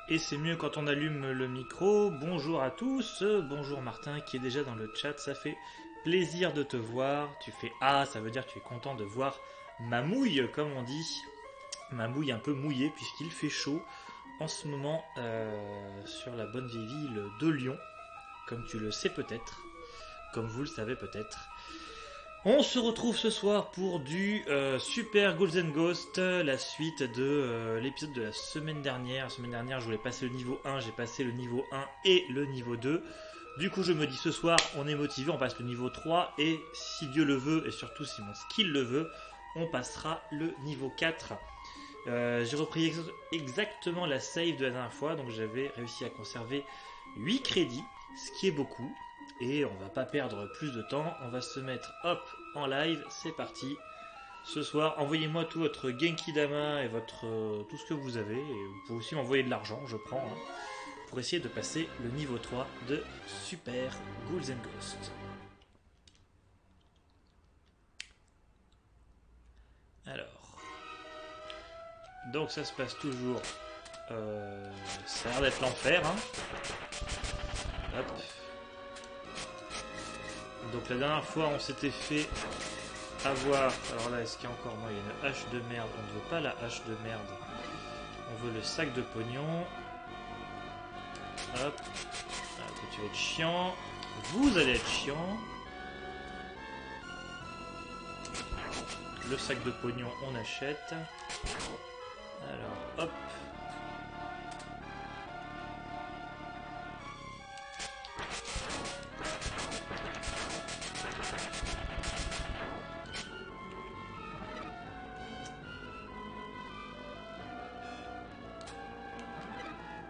Et c'est mieux quand on allume le micro. Bonjour à tous, bonjour Martin qui est déjà dans le chat, ça fait plaisir de te voir. Tu fais ah, ça veut dire que tu es content de voir ma mouille, comme on dit. Ma mouille un peu mouillée puisqu'il fait chaud en ce moment sur la bonne vieille ville de Lyon, comme tu le sais peut-être, comme vous le savez peut-être. On se retrouve ce soir pour du Super Ghouls and Ghosts, la suite de l'épisode de la semaine dernière. La semaine dernière, je voulais passer le niveau 1, j'ai passé le niveau 1 et le niveau 2. Du coup, je me dis ce soir, on est motivé, on passe le niveau 3 et si Dieu le veut, et surtout si mon skill le veut, on passera le niveau 4. J'ai repris exactement la save de la dernière fois, donc j'avais réussi à conserver 8 crédits, ce qui est beaucoup. Et on va pas perdre plus de temps, on va se mettre hop en live, c'est parti. Ce soir, envoyez-moi tout votre Genki Dama et votre tout ce que vous avez. Et vous pouvez aussi m'envoyer de l'argent, je prends, hein, pour essayer de passer le niveau 3 de Super Ghouls and Ghosts. Alors, donc ça se passe toujours. Ça a l'air d'être l'enfer, hein. Hop. Donc la dernière fois on s'était fait avoir, alors là est-ce qu'il y a encore, non il y a une hache de merde, on ne veut pas la hache de merde, on veut le sac de pognon. Hop, ah, tu vas être chiant, vous allez être chiant. Le sac de pognon on achète. Alors hop.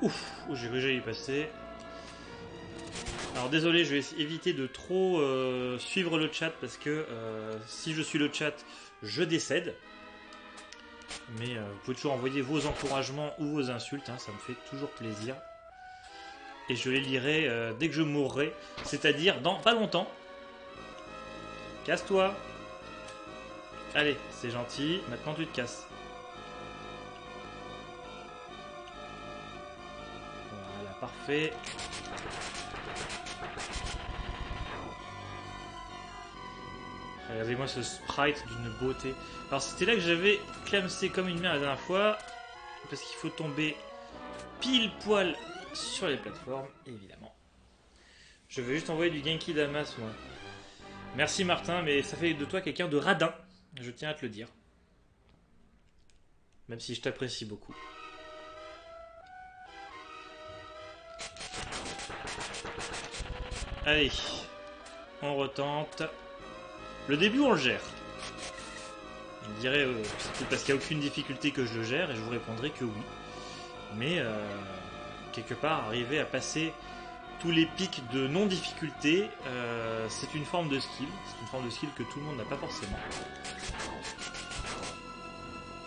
Ouf, j'ai cru que j'allais y passer. Alors désolé, je vais éviter de trop suivre le chat parce que si je suis le chat, je décède. Mais vous pouvez toujours envoyer vos encouragements ou vos insultes, hein, ça me fait toujours plaisir. Et je les lirai dès que je mourrai, c'est-à-dire dans pas longtemps. Casse-toi. Allez, c'est gentil, maintenant tu te casses. Voilà, parfait. Regardez-moi ce sprite d'une beauté. Alors c'était là que j'avais clamsé comme une merde la dernière fois. Parce qu'il faut tomber pile poil sur les plateformes, évidemment. Je vais juste envoyer du Genki Damas, moi. Merci Martin, mais ça fait de toi quelqu'un de radin. Je tiens à te le dire. Même si je t'apprécie beaucoup. Allez, on retente. Le début, on le gère. On dirait c'est peut-être parce qu'il n'y a aucune difficulté que je le gère, et je vous répondrai que oui. Mais quelque part, arriver à passer tous les pics de non-difficulté, c'est une forme de skill. C'est une forme de skill que tout le monde n'a pas forcément.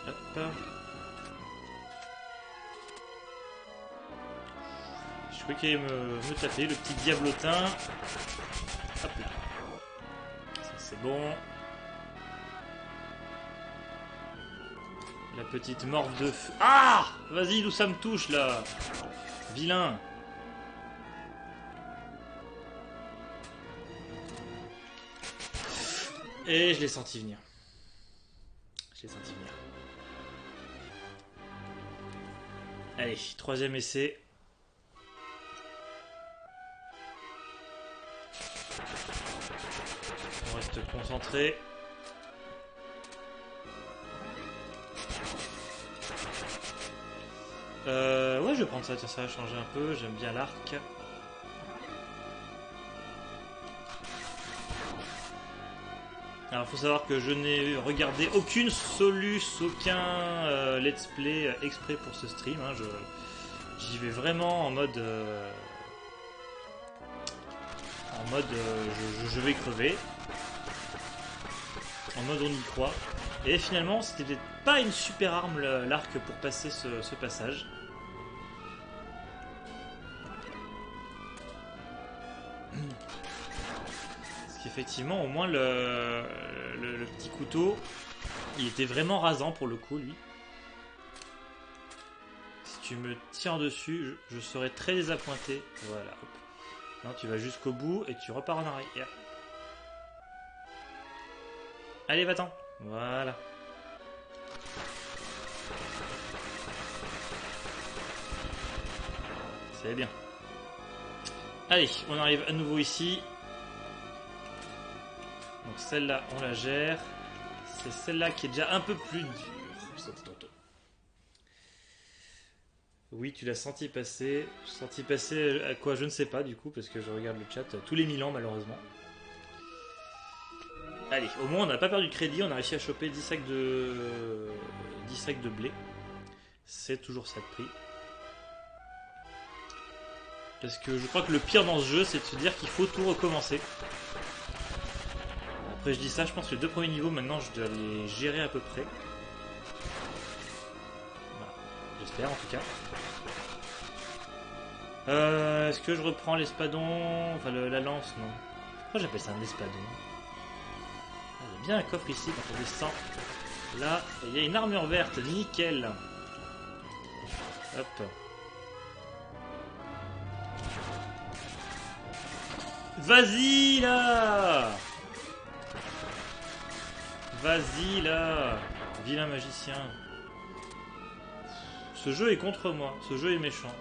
Hop. Je crois qu'il allait me taper, le petit diablotin. Hop là. Ça c'est bon. La petite morve de feu. Ah! Vas-y, d'où ça me touche là? Vilain. Et je l'ai senti venir. Je l'ai senti venir. Allez, troisième essai. On reste concentré. Ouais, je vais prendre ça, tiens, ça va changer un peu. J'aime bien l'arc. Alors, il faut savoir que je n'ai regardé aucune soluce, aucun let's play exprès pour ce stream. Hein. J'y vais vraiment en mode. Je vais crever. En mode on y croit. Et finalement, c'était peut-être pas une super arme l'arc pour passer ce passage. Parce qu'effectivement, au moins le petit couteau, il était vraiment rasant pour le coup, lui. Si tu me tires dessus, je serai très désappointé. Voilà, hop. Non, tu vas jusqu'au bout et tu repars en arrière. Allez, va-t'en. Voilà. C'est bien. Allez, on arrive à nouveau ici. Donc celle-là, on la gère. C'est celle-là qui est déjà un peu plus dure. Oui, tu l'as senti passer. Senti passer à quoi? Je ne sais pas du coup, parce que je regarde le chat tous les 1000 ans malheureusement. Allez, au moins on n'a pas perdu de crédit, on a réussi à choper 10 sacs de blé. C'est toujours ça de prix. Parce que je crois que le pire dans ce jeu, c'est de se dire qu'il faut tout recommencer. Après je dis ça, je pense que les 2 premiers niveaux, maintenant je dois les gérer à peu près. Voilà, j'espère en tout cas. Est-ce que je reprends l'espadon? Enfin la lance, non. Pourquoi j'appelle ça un espadon? Il y a bien un coffre ici quand on descend. Là, il y a une armure verte, nickel. Hop. Vas-y là! Vas-y là! Vilain magicien. Ce jeu est contre moi, ce jeu est méchant.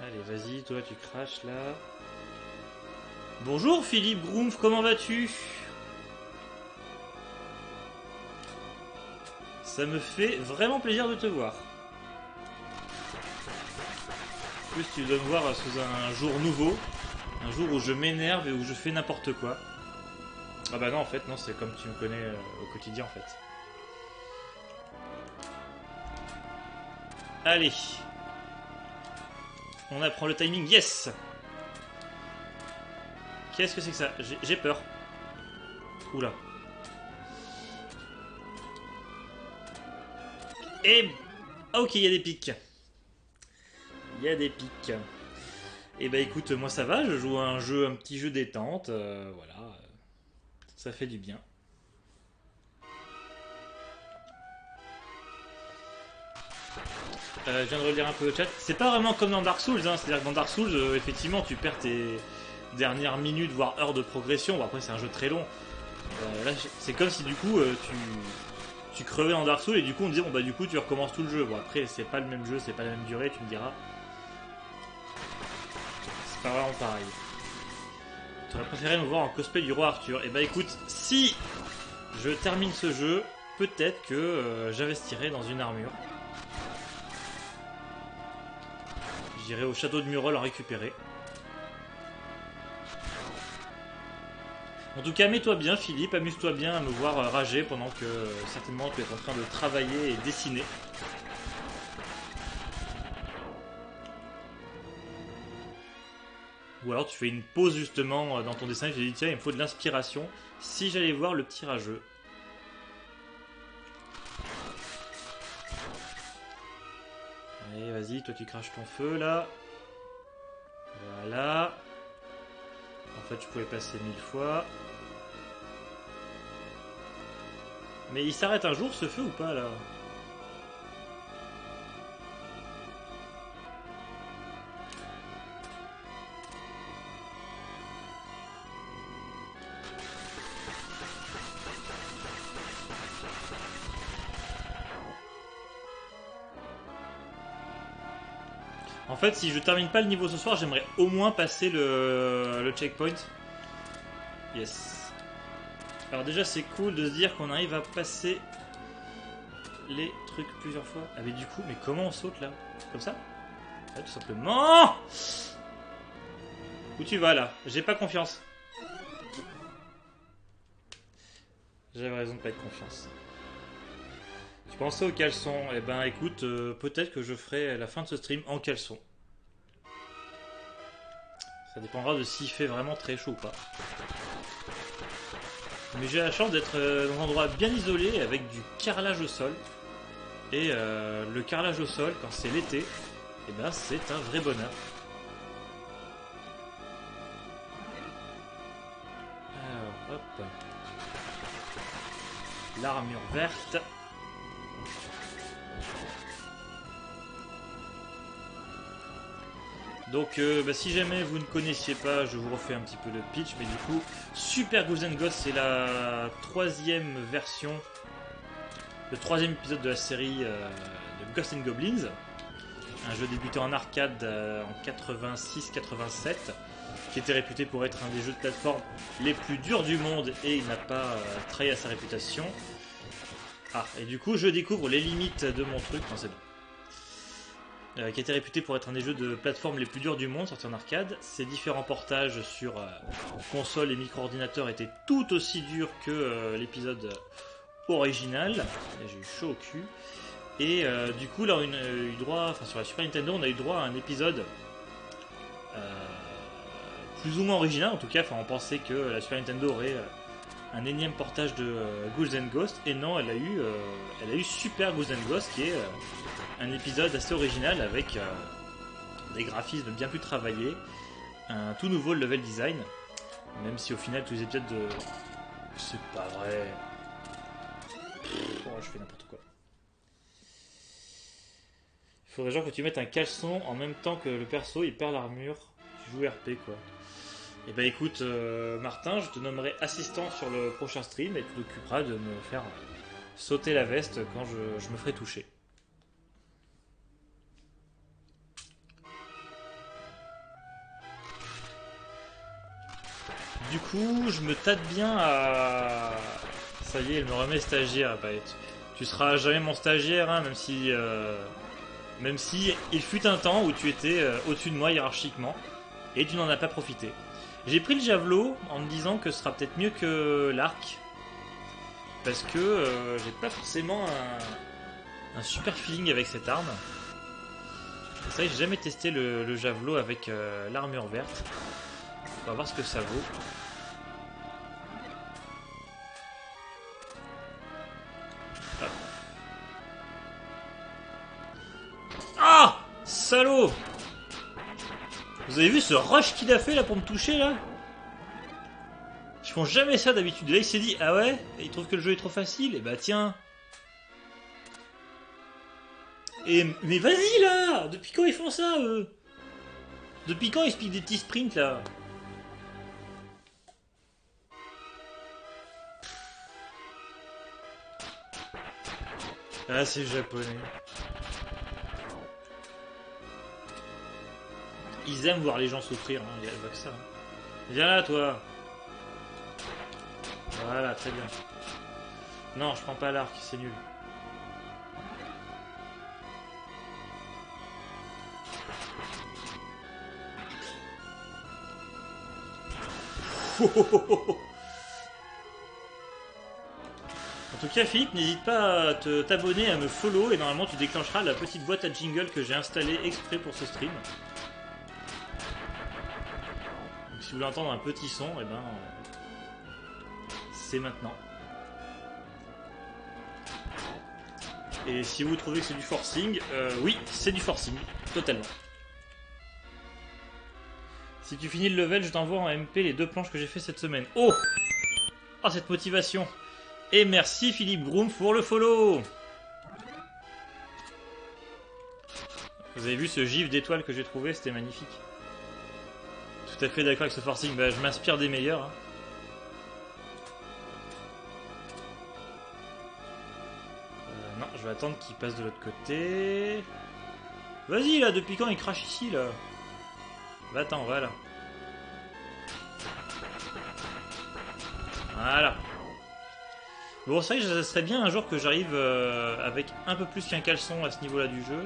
Allez, vas-y, toi tu craches là. Bonjour Philippe Groomf, comment vas-tu? Ça me fait vraiment plaisir de te voir. En plus, tu dois me voir sous un jour nouveau. Un jour où je m'énerve et où je fais n'importe quoi. Ah bah non, en fait, non, c'est comme tu me connais au quotidien en fait. Allez. On apprend le timing, yes! Qu'est-ce que c'est que ça? J'ai peur. Oula. Et... ok, il y a des pics. Il y a des pics. Et bah écoute, moi ça va, je joue à un petit jeu détente, voilà. Ça fait du bien. Je viens de relire un peu le chat. C'est pas vraiment comme dans Dark Souls, hein. C'est-à-dire que dans Dark Souls, effectivement, tu perds tes dernières minutes, voire heures de progression. Bon, après, c'est un jeu très long. Là, c'est comme si du coup, tu crevais dans Dark Souls et du coup, on te disait, bon, bah, du coup, tu recommences tout le jeu. Bon, après, c'est pas le même jeu, c'est pas la même durée, tu me diras. C'est pas vraiment pareil. Tu aurais préféré me voir en cosplay du roi Arthur. Et bah, écoute, si je termine ce jeu, peut-être que j'investirai dans une armure. J'irai au château de Murol en récupérer. En tout cas, mets-toi bien Philippe, amuse-toi bien à me voir rager pendant que certainement tu es en train de travailler et dessiner. Ou alors tu fais une pause justement dans ton dessin et tu te dis tiens, il me faut de l'inspiration si j'allais voir le petit rageux. Allez, vas-y, toi tu craches ton feu là. Voilà. En fait, je pouvais passer 1000 fois. Mais il s'arrête un jour ce feu ou pas là? En fait, si je termine pas le niveau ce soir, j'aimerais au moins passer le checkpoint. Yes. Alors déjà, c'est cool de se dire qu'on arrive à passer les trucs plusieurs fois. Ah mais du coup, mais comment on saute là? Comme ça? Ouais, tout simplement. Où tu vas là? J'ai pas confiance. J'avais raison de pas être confiance. Tu pensais aux caleçons? Eh ben écoute, peut-être que je ferai la fin de ce stream en caleçon. Ça dépendra de s'il fait vraiment très chaud ou pas. Mais j'ai la chance d'être dans un endroit bien isolé avec du carrelage au sol. Et le carrelage au sol, quand c'est l'été, et ben c'est un vrai bonheur. Alors, hop. L'armure verte. Donc si jamais vous ne connaissiez pas, je vous refais un petit peu le pitch, mais du coup, Super Ghouls and Ghosts, c'est la troisième version, le troisième épisode de la série de Ghosts and Goblins, un jeu débuté en arcade en 86-87, qui était réputé pour être un des jeux de plateforme les plus durs du monde, et il n'a pas trahi à sa réputation. Ah, et du coup, je découvre les limites de mon truc, non c'est bon. Qui était réputé pour être un des jeux de plateforme les plus durs du monde, sorti en arcade. Ses différents portages sur console et micro-ordinateur étaient tout aussi durs que l'épisode original. Et j'ai eu chaud au cul. Et du coup, là, on a eu droit, enfin sur la Super Nintendo, on a eu droit à un épisode plus ou moins original. En tout cas, on pensait que la Super Nintendo aurait un énième portage de Ghouls and Ghosts, et non, elle a eu Super Ghouls and Ghosts, qui est un épisode assez original avec des graphismes bien plus travaillés, un tout nouveau level design, même si au final tous les épisodes de... C'est pas vrai. Oh, je fais n'importe quoi. Il faudrait genre que tu mettes un caleçon en même temps que le perso, il perd l'armure, tu joues RP quoi. Et bah écoute Martin, je te nommerai assistant sur le prochain stream et tu t'occuperas de me faire sauter la veste quand je me ferai toucher. Du coup, je me tâte bien à... Ça y est, elle me remet stagiaire. Bah, tu seras jamais mon stagiaire, hein, même si il fut un temps où tu étais au-dessus de moi hiérarchiquement et tu n'en as pas profité. J'ai pris le javelot en me disant que ce sera peut-être mieux que l'arc, parce que j'ai pas forcément un super feeling avec cette arme. C'est vrai que j'ai jamais testé le javelot avec l'armure verte. On va voir ce que ça vaut. Ah, salaud! Vous avez vu ce rush qu'il a fait là pour me toucher là? Ils font jamais ça d'habitude. Là il s'est dit ah ouais, il trouve que le jeu est trop facile. Et bah tiens. Mais vas-y là! Depuis quand ils font ça eux? Depuis quand ils se piquent des petits sprints là? Ah c'est japonais. Ils aiment voir les gens souffrir, hein. Il n'y a pas que ça. Viens là toi. Voilà, très bien. Non, je prends pas l'arc, c'est nul. En tout cas, Philippe, n'hésite pas à t'abonner, à me follow, et normalement tu déclencheras la petite boîte à jingle que j'ai installée exprès pour ce stream. Donc, si vous voulez entendre un petit son, et ben c'est maintenant. Et si vous trouvez que c'est du forcing, oui, c'est du forcing, totalement. Si tu finis le level, je t'envoie en MP les 2 planches que j'ai fait cette semaine. Oh! Oh, cette motivation! Et merci Philippe Groom pour le follow! Vous avez vu ce gif d'étoiles que j'ai trouvé, c'était magnifique. Tout à fait d'accord avec ce forcing, bah, je m'inspire des meilleurs. Hein. Non, je vais attendre qu'il passe de l'autre côté. Vas-y là, depuis quand il crache ici là? Bah attends, voilà. Voilà. Bon, c'est vrai que ça serait bien un jour que j'arrive avec un peu plus qu'un caleçon à ce niveau-là du jeu.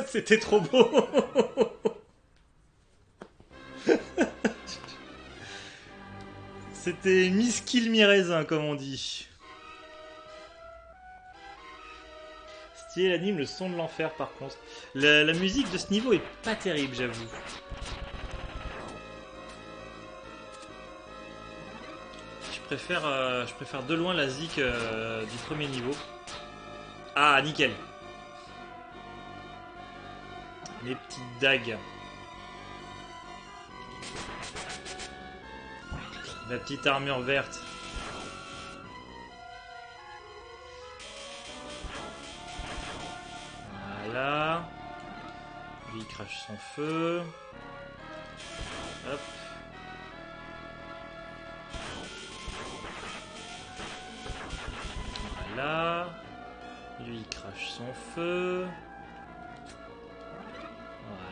C'était trop beau. C'était mi-skill mi-raisin, comme on dit. Stylé l'anime, le son de l'enfer par contre. La musique de ce niveau est pas terrible, j'avoue. Je préfère de loin la zik du premier niveau. Ah, nickel. Les petites dagues. La petite armure verte. Voilà. Lui, il crache son feu. Hop. Voilà. Lui, il crache son feu.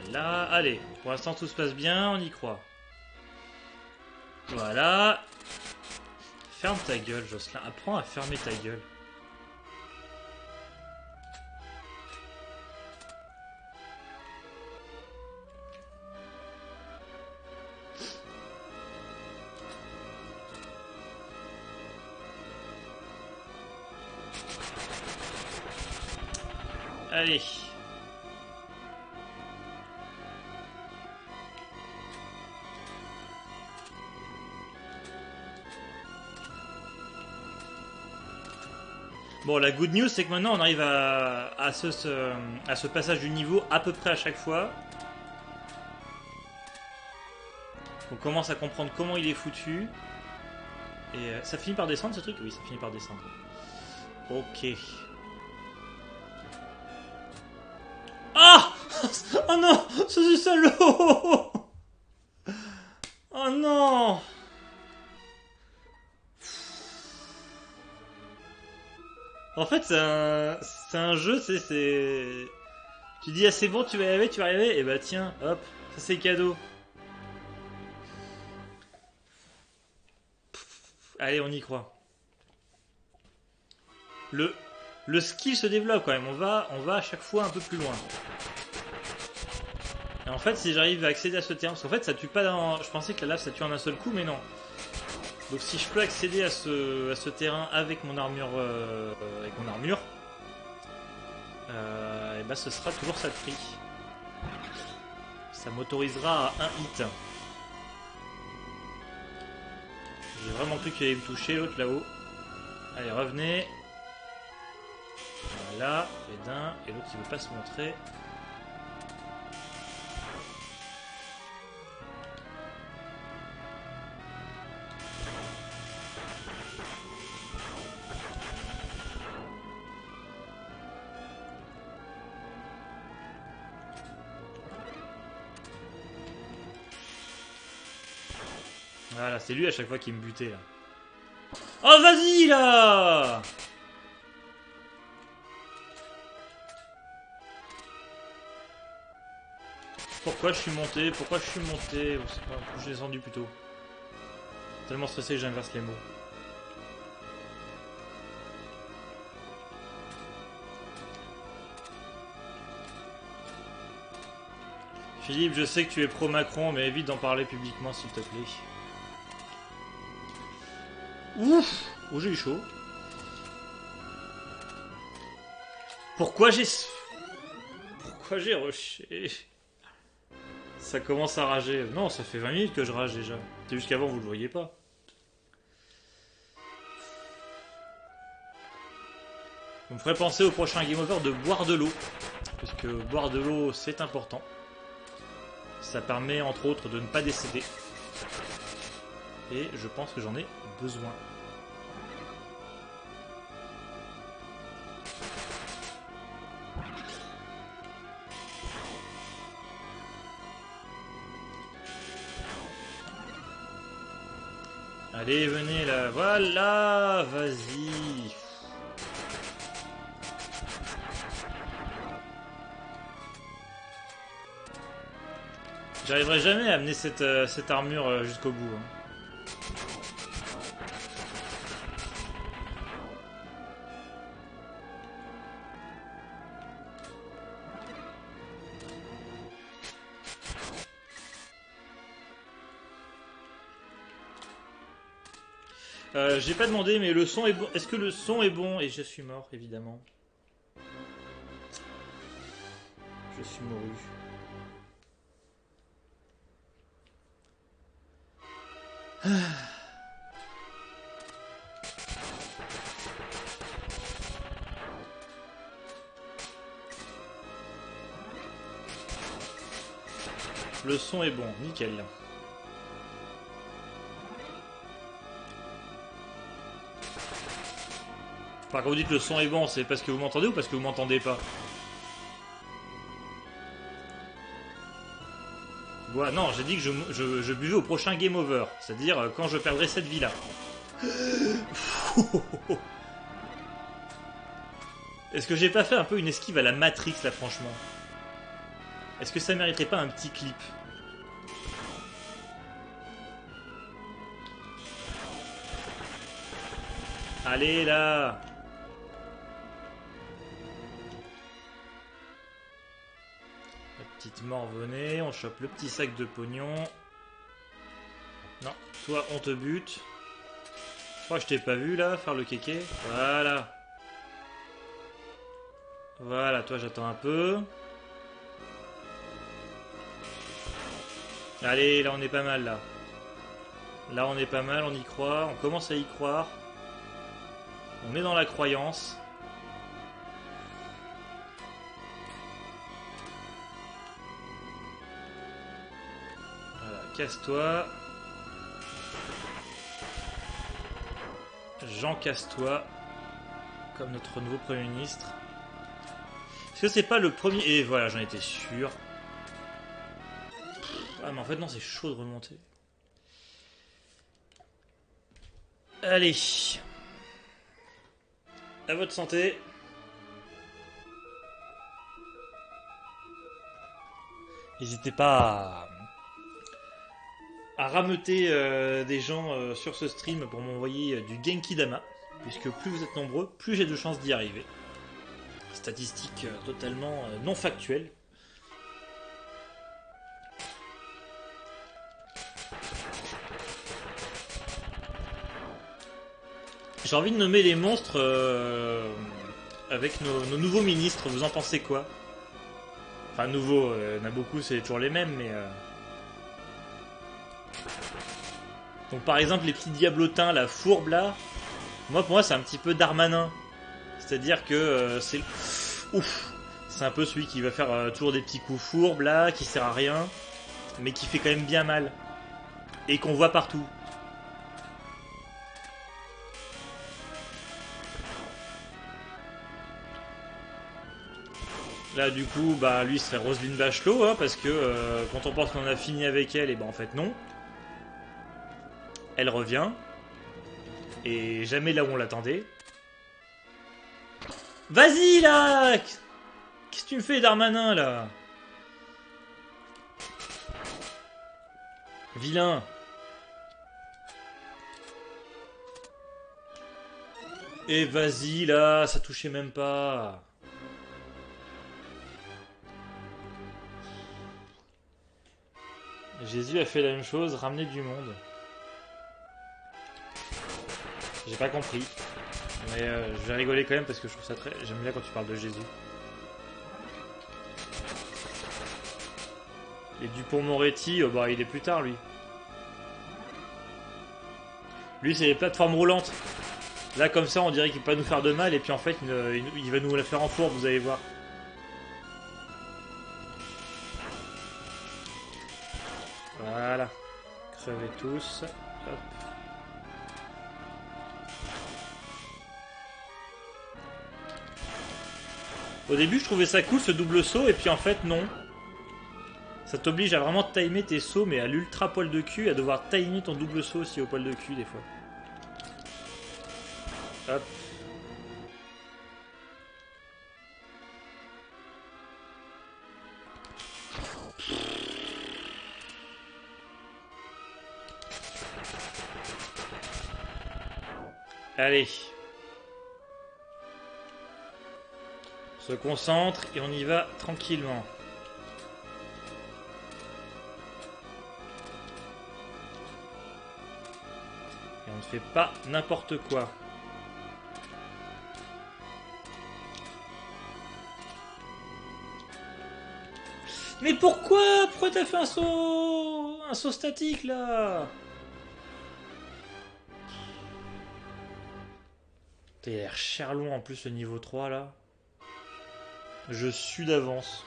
Voilà. Allez, pour l'instant, tout se passe bien, on y croit. Voilà. Ferme ta gueule, Jocelyn. Apprends à fermer ta gueule. Allez. Bon, la good news, c'est que maintenant on arrive à ce passage du niveau à peu près à chaque fois. On commence à comprendre comment il est foutu. Et ça finit par descendre ce truc? Oui, ça finit par descendre. Ok. Ah! Oh non! C'est salaud! Oh non! En fait, c'est un jeu, c'est. Tu dis, ah, c'est bon, tu vas y arriver, et bah tiens, hop, ça c'est cadeau. Allez, on y croit. Le skill se développe quand même, on va à chaque fois un peu plus loin. Et en fait, si j'arrive à accéder à ce terrain, parce qu'en fait, ça tue pas dans. Je pensais que la lave ça tue en un seul coup, mais non. Donc si je peux accéder à ce terrain avec mon armure, et bah ce sera toujours ça de prix. Ça m'autorisera à un hit. J'ai vraiment cru qu'il allait me toucher l'autre là-haut. Allez, revenez. Voilà, et d'un, et l'autre il veut pas se montrer. Voilà, c'est lui à chaque fois qui me butait là. Oh vas-y là! Pourquoi je suis monté? Pourquoi je suis monté? Oh, c'est pas... Je suis descendu plutôt. Tellement stressé que j'inverse les mots. Philippe, je sais que tu es pro-Macron, mais évite d'en parler publiquement s'il te plaît. Ouf! Oh, j'ai eu chaud. Pourquoi j'ai rushé? Ça commence à rager. Non, ça fait 20 minutes que je rage déjà. C'est juste qu'avant vous le voyez pas. On me ferait penser au prochain Game Over de boire de l'eau. Parce que boire de l'eau c'est important. Ça permet entre autres de ne pas décéder. Et je pense que j'en ai besoin. Allez, venez là. Voilà, vas-y. J'arriverai jamais à amener cette armure jusqu'au bout. Hein. J'ai pas demandé, mais le son est bon. Est-ce que le son est bon? Et je suis mort, évidemment. Je suis mouru. Le son est bon, nickel. Enfin, quand vous dites le son est bon, c'est parce que vous m'entendez ou parce que vous m'entendez pas? Voilà, non, j'ai dit que je buvais au prochain game over, c'est-à-dire quand je perdrai cette vie-là. Est-ce que j'ai pas fait un peu une esquive à la Matrix là, franchement? Est-ce que ça mériterait pas un petit clip? Allez là! La petite morvenée, on chope le petit sac de pognon. Non, toi on te bute. Je crois que je t'ai pas vu là, faire le kéké. Voilà. Voilà, toi j'attends un peu. Allez, là on est pas mal là. Là on est pas mal, on y croit, on commence à y croire. On est dans la croyance. Voilà, casse-toi. Jean, casse-toi. Comme notre nouveau Premier ministre. Est-ce que c'est pas le premier... Et voilà, j'en étais sûr. Ah mais en fait non, c'est chaud de remonter. Allez. À votre santé. N'hésitez pas à rameuter des gens sur ce stream pour m'envoyer du Genki Dama. Puisque plus vous êtes nombreux, plus j'ai de chances d'y arriver. Statistique totalement non factuelle. J'ai envie de nommer les monstres avec nos nouveaux ministres. Vous en pensez quoi? Enfin, nouveaux, il y en a beaucoup, c'est toujours les mêmes, mais... Donc par exemple, les petits diablotins, la fourbe là, pour moi, c'est un petit peu Darmanin. C'est-à-dire que c'est... Ouf! C'est un peu celui qui va faire toujours des petits coups fourbes là, qui sert à rien, mais qui fait quand même bien mal. Et qu'on voit partout. Là du coup, bah lui serait Roselyne Bachelot, hein, parce que quand on pense qu'on a fini avec elle, et ben en fait non. Elle revient. Et jamais là où on l'attendait. Vas-y là! Qu'est-ce que tu me fais, Darmanin là? Vilain. Et vas-y là, ça touchait même pas. Jésus a fait la même chose, ramener du monde. J'ai pas compris. Mais je vais rigoler quand même parce que je trouve ça très... J'aime bien quand tu parles de Jésus. Et Dupond-Moretti, bah il est plus tard lui. Lui c'est les plateformes roulantes. Là comme ça on dirait qu'il peut pas nous faire de mal et puis en fait il va nous la faire en fourbe, vous allez voir. Voilà. Crevez tous. Hop. Au début je trouvais ça cool ce double saut et puis en fait non. Ça t'oblige à vraiment timer tes sauts mais à l'ultra poil de cul, à devoir timer ton double saut aussi au poil de cul des fois. Hop. Allez. On se concentre et on y va tranquillement. Et on ne fais pas n'importe quoi. Mais pourquoi? Pourquoi t'as fait un saut? Un saut statique là? T'as l'air cher long en plus le niveau 3 là. Je suis d'avance.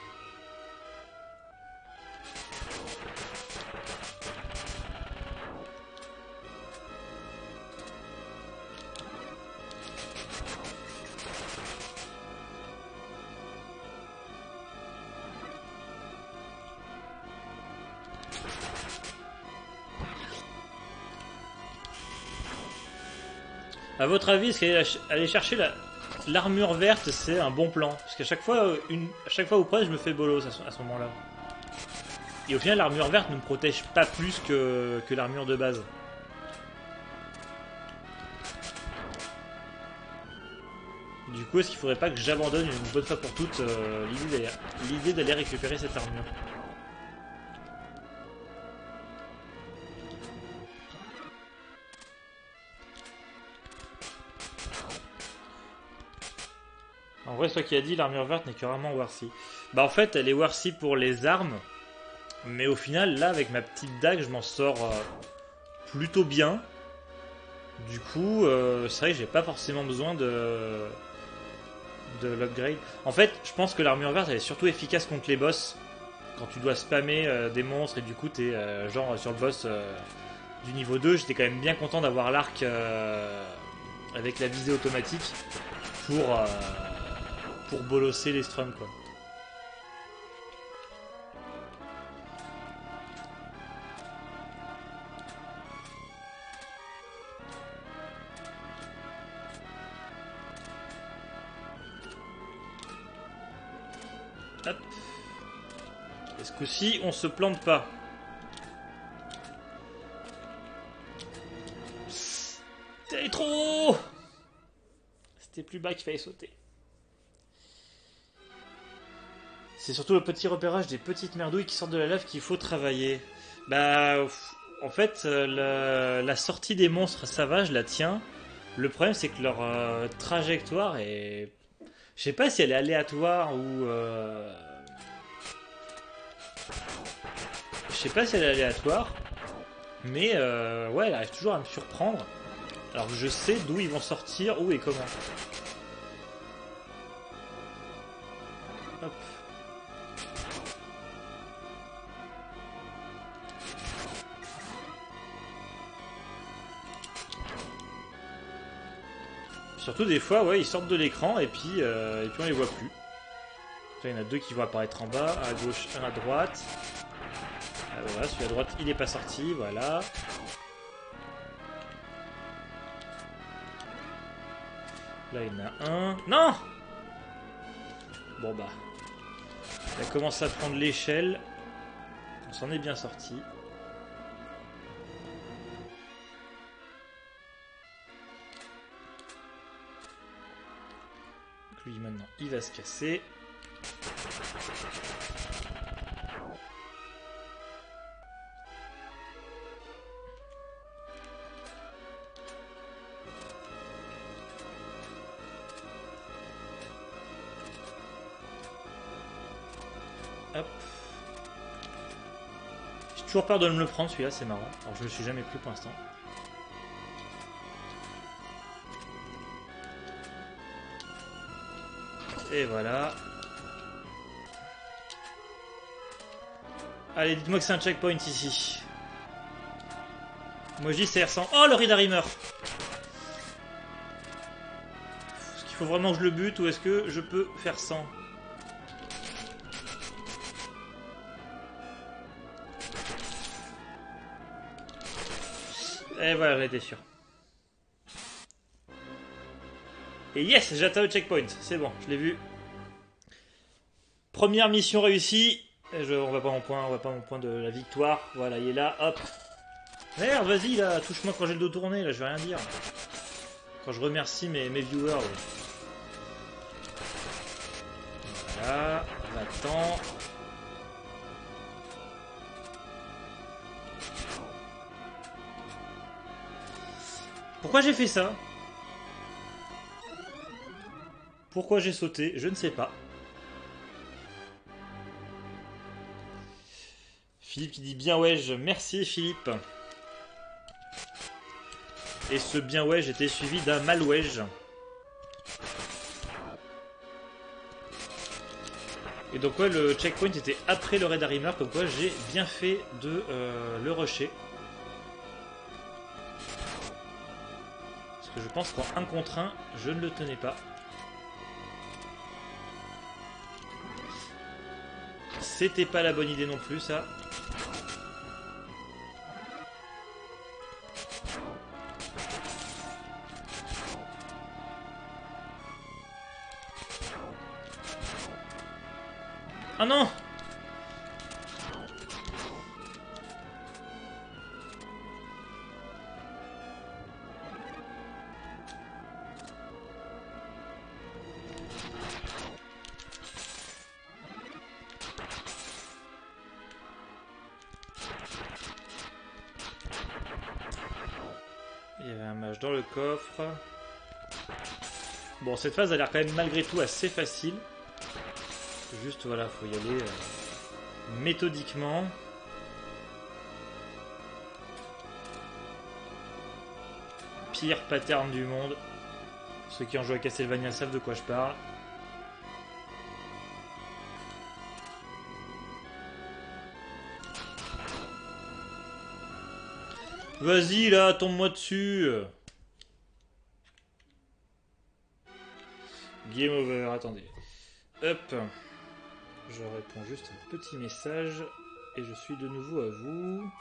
A votre avis, est-ce qu'aller chercher l'armure verte, c'est un bon plan? Parce qu'à chaque fois, à chaque fois ou presque, je me fais bolos à ce moment-là. Et au final, l'armure verte ne me protège pas plus que l'armure de base. Du coup, est-ce qu'il faudrait pas que j'abandonne une bonne fois pour toutes l'idée d'aller récupérer cette armure? En vrai, c'est toi qui as dit, l'armure verte n'est que rarement Warcy. Bah en fait, elle est Warcy pour les armes. Mais au final, là, avec ma petite dague, je m'en sors plutôt bien. Du coup, c'est vrai que j'ai pas forcément besoin de l'upgrade. En fait, je pense que l'armure verte, elle est surtout efficace contre les boss. Quand tu dois spammer des monstres et du coup, t'es genre sur le boss du niveau 2. J'étais quand même bien content d'avoir l'arc avec la visée automatique pour bolosser les strums, quoi. Hop. Et ce coup-ci, on se plante pas. C'était trop haut. C'était plus bas qu'il fallait sauter. C'est surtout le petit repérage des petites merdouilles qui sortent de la lave qu'il faut travailler. Bah, en fait, la sortie des monstres, ça va, je la tiens. Le problème, c'est que leur trajectoire est... Je sais pas si elle est aléatoire ou... Je sais pas si elle est aléatoire. Mais ouais, elle arrive toujours à me surprendre. Alors que je sais d'où ils vont sortir, où et comment. Hop. Surtout des fois, ouais, ils sortent de l'écran et puis on les voit plus. Là, il y en a deux qui vont apparaître en bas, à gauche, un à droite. Ah, voilà, celui à droite, il est pas sorti, voilà. Là, il y en a un. Non! Bon bah. Il a commencé à prendre l'échelle. On s'en est bien sorti. Donc lui maintenant, il va se casser. Hop. J'ai toujours peur de me le prendre celui-là, c'est marrant. Alors je me suis jamais pris pour l'instant. Et voilà. Allez, dites-moi que c'est un checkpoint ici. Moi je dis c'est R100. Oh, le Ridari meurt. Est-ce qu'il faut vraiment que je le bute ou est-ce que je peux faire 100? Et voilà, j'étais sûr. Et yes, j'ai atteint le checkpoint. C'est bon, je l'ai vu. Première mission réussie. On va pas mon point de la victoire. Voilà, il est là, hop. Merde, vas-y là, touche-moi quand j'ai le dos tourné, là, je vais rien dire. Quand je remercie mes viewers. Ouais. Voilà, va-t'en. Pourquoi j'ai fait ça? Pourquoi j'ai sauté? Je ne sais pas. Philippe qui dit bien ouais, merci Philippe. Et ce bien ouais était suivi d'un mal ouais. Et donc ouais, le checkpoint était après le raid Harrimer, comme quoi j'ai bien fait de le rusher. Parce que je pense qu'en 1 contre 1, je ne le tenais pas. C'était pas la bonne idée non plus ça. Ah non! Il y avait un mage dans le coffre. Bon, cette phase a l'air quand même malgré tout assez facile. Juste voilà, faut y aller méthodiquement. Pire pattern du monde. Ceux qui ont joué à Castlevania savent de quoi je parle. Vas-y là, tombe-moi dessus. Game over, attendez. Hop. Je réponds juste un petit message. Et je suis de nouveau à vous.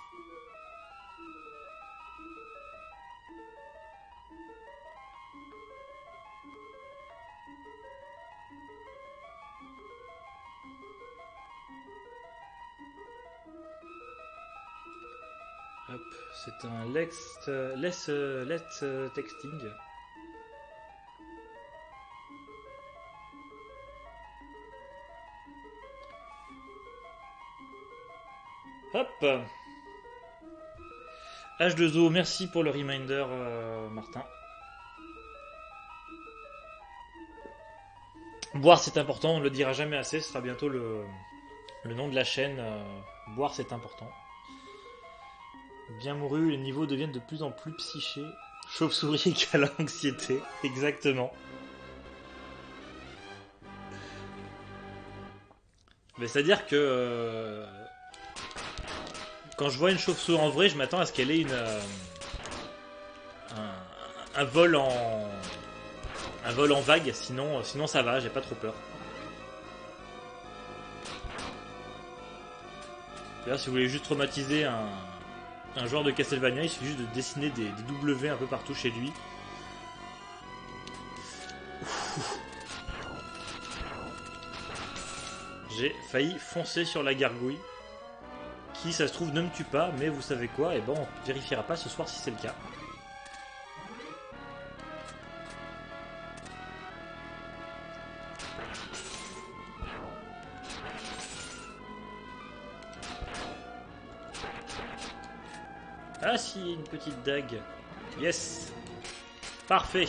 Hop, c'est un let's texting. Hop. H2O, merci pour le reminder, Martin. Boire c'est important, on ne le dira jamais assez, ce sera bientôt le nom de la chaîne. Boire c'est important. Bien mouru, les niveaux deviennent de plus en plus psychés. Chauve-souris égale anxiété, exactement. Mais c'est-à-dire que quand je vois une chauve-souris en vrai, je m'attends à ce qu'elle ait un vol en vague, sinon ça va, j'ai pas trop peur. D'ailleurs, si vous voulez juste traumatiser un joueur de Castlevania, il suffit juste de dessiner des W un peu partout chez lui. J'ai failli foncer sur la gargouille. Qui, ça se trouve, ne me tue pas, mais vous savez quoi? Et bon, on vérifiera pas ce soir si c'est le cas. Ah si, une petite dague. Yes. Parfait.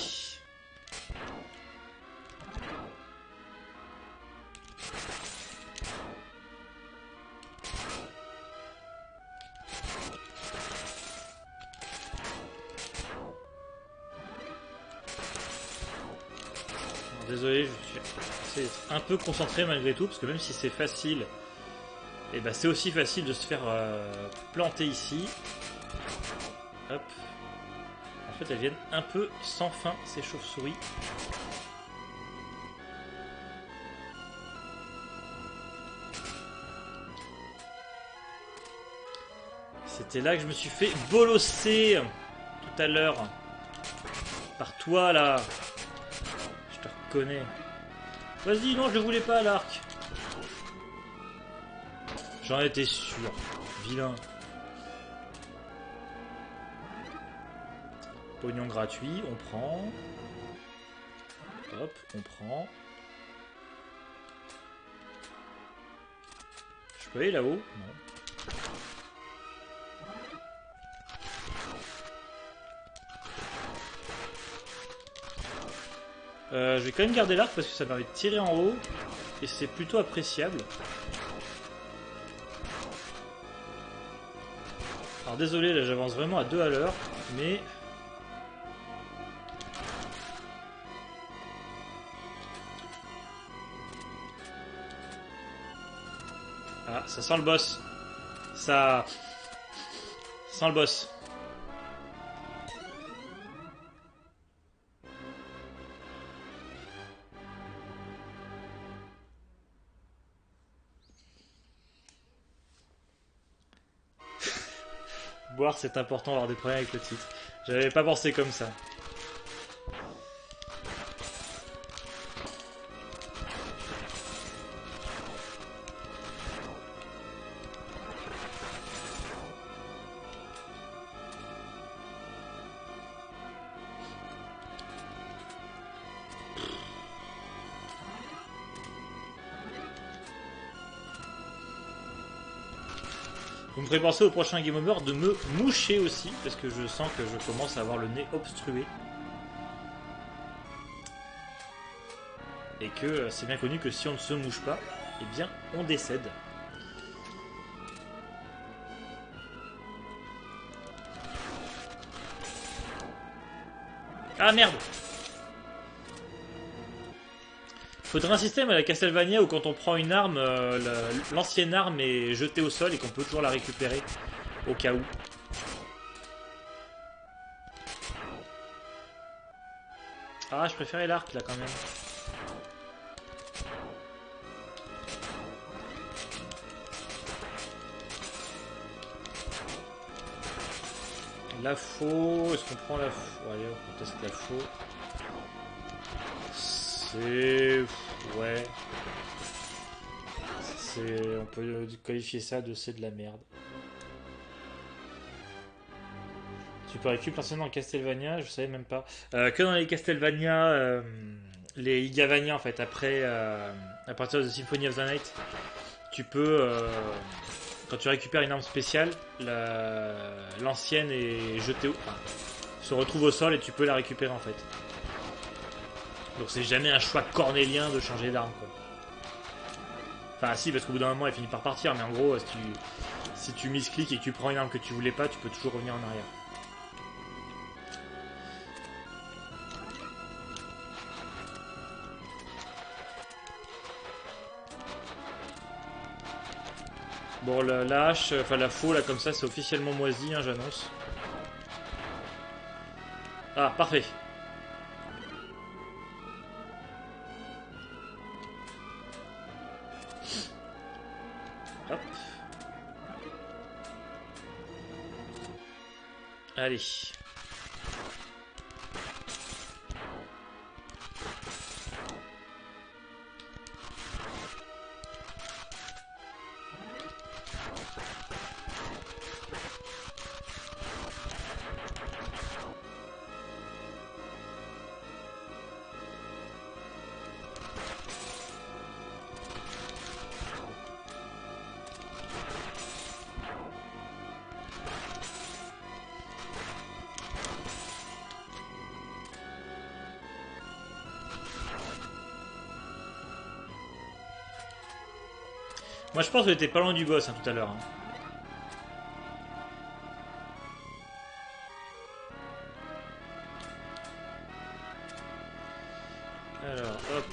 Désolé, je suis un peu concentré malgré tout, parce que même si c'est facile, et ben c'est aussi facile de se faire planter ici. Hop. En fait, elles viennent un peu sans fin, ces chauves-souris. C'était là que je me suis fait bolosser tout à l'heure. Par toi, là. Je te reconnais. Vas-y, non, je le voulais pas, l'arc. J'en étais sûr. Vilain. Pognon gratuit, on prend. Hop, on prend. Je peux aller là-haut? Non. Je vais quand même garder l'arc parce que ça permet de tirer en haut. Et c'est plutôt appréciable. Alors désolé, là j'avance vraiment à 2 à l'heure. Mais... Ah, ça sent le boss. Ça sent le boss. Boire, c'est important, avoir des problèmes avec le titre. J'avais pas pensé comme ça. Vous me ferez penser au prochain Game Over de me moucher aussi, parce que je sens que je commence à avoir le nez obstrué. Et que c'est bien connu que si on ne se mouche pas, eh bien on décède. Ah merde! Faudrait un système à la Castlevania où quand on prend une arme, l'ancienne arme est jetée au sol et qu'on peut toujours la récupérer au cas où. Ah, je préférais l'arc là quand même. La faux, est-ce qu'on prend la faux? Allez, on teste la faux. C'est... ouais. On peut qualifier ça de c'est de la merde. Tu peux récupérer l'ancienne dans Castlevania, je savais même pas. Que dans les Castlevania, les Igavania en fait, après, à partir de Symphony of the Night, tu peux, quand tu récupères une arme spéciale, l'ancienne est jetée, enfin, se retrouve au sol et tu peux la récupérer en fait. Donc c'est jamais un choix cornélien de changer d'arme quoi. Enfin si, parce qu'au bout d'un moment elle finit par partir, mais en gros si tu miscliques et que tu prends une arme que tu voulais pas, tu peux toujours revenir en arrière. Bon la hache, enfin la faux là comme ça c'est officiellement moisi, hein, j'annonce. Ah parfait. Hop. Allez. Moi je pense que t'étais pas loin du boss hein, tout à l'heure. Hein. Alors hop,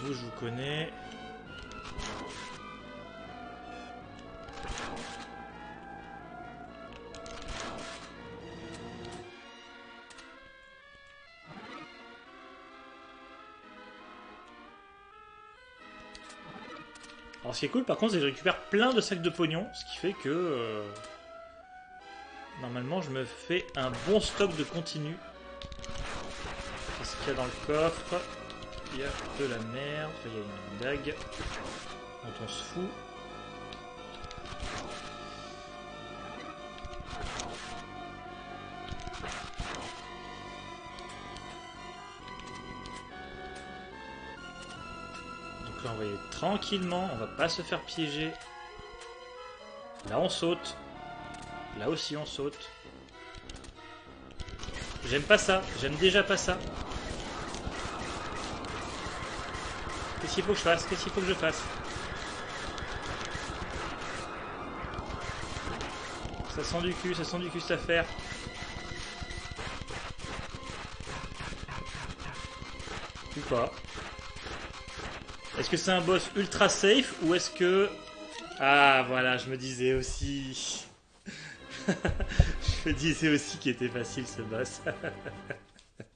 vous je vous connais. Alors ce qui est cool par contre c'est que je récupère plein de sacs de pognon, ce qui fait que normalement je me fais un bon stock de continu. Qu'est-ce qu'il y a dans le coffre? Il y a de la merde, enfin, il y a une dague dont on se fout. Donc là on va y aller tranquillement, on va pas se faire piéger. Là on saute. Là aussi on saute. J'aime pas ça, j'aime déjà pas ça. Qu'est-ce qu'il faut que je fasse? Qu'est-ce qu'il faut que je fasse? Ça sent du cul cette affaire. Ou pas. Est-ce que c'est un boss ultra safe ou est-ce que... Ah voilà, je me disais aussi... je me disais aussi qu'il était facile ce boss.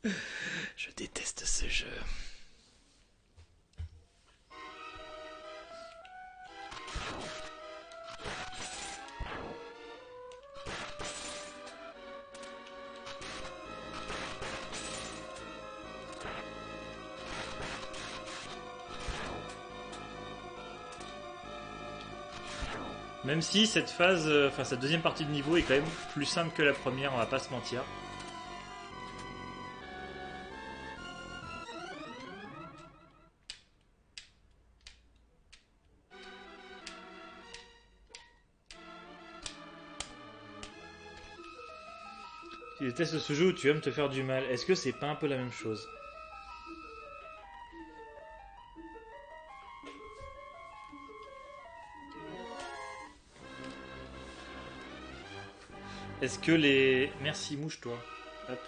Je déteste ce jeu. Même si cette phase, enfin cette deuxième partie de niveau est quand même plus simple que la première, on va pas se mentir. Tu détestes ce jeu où tu aimes te faire du mal. Est-ce que c'est pas un peu la même chose? Est-ce que les... Merci, mouche-toi. Hop.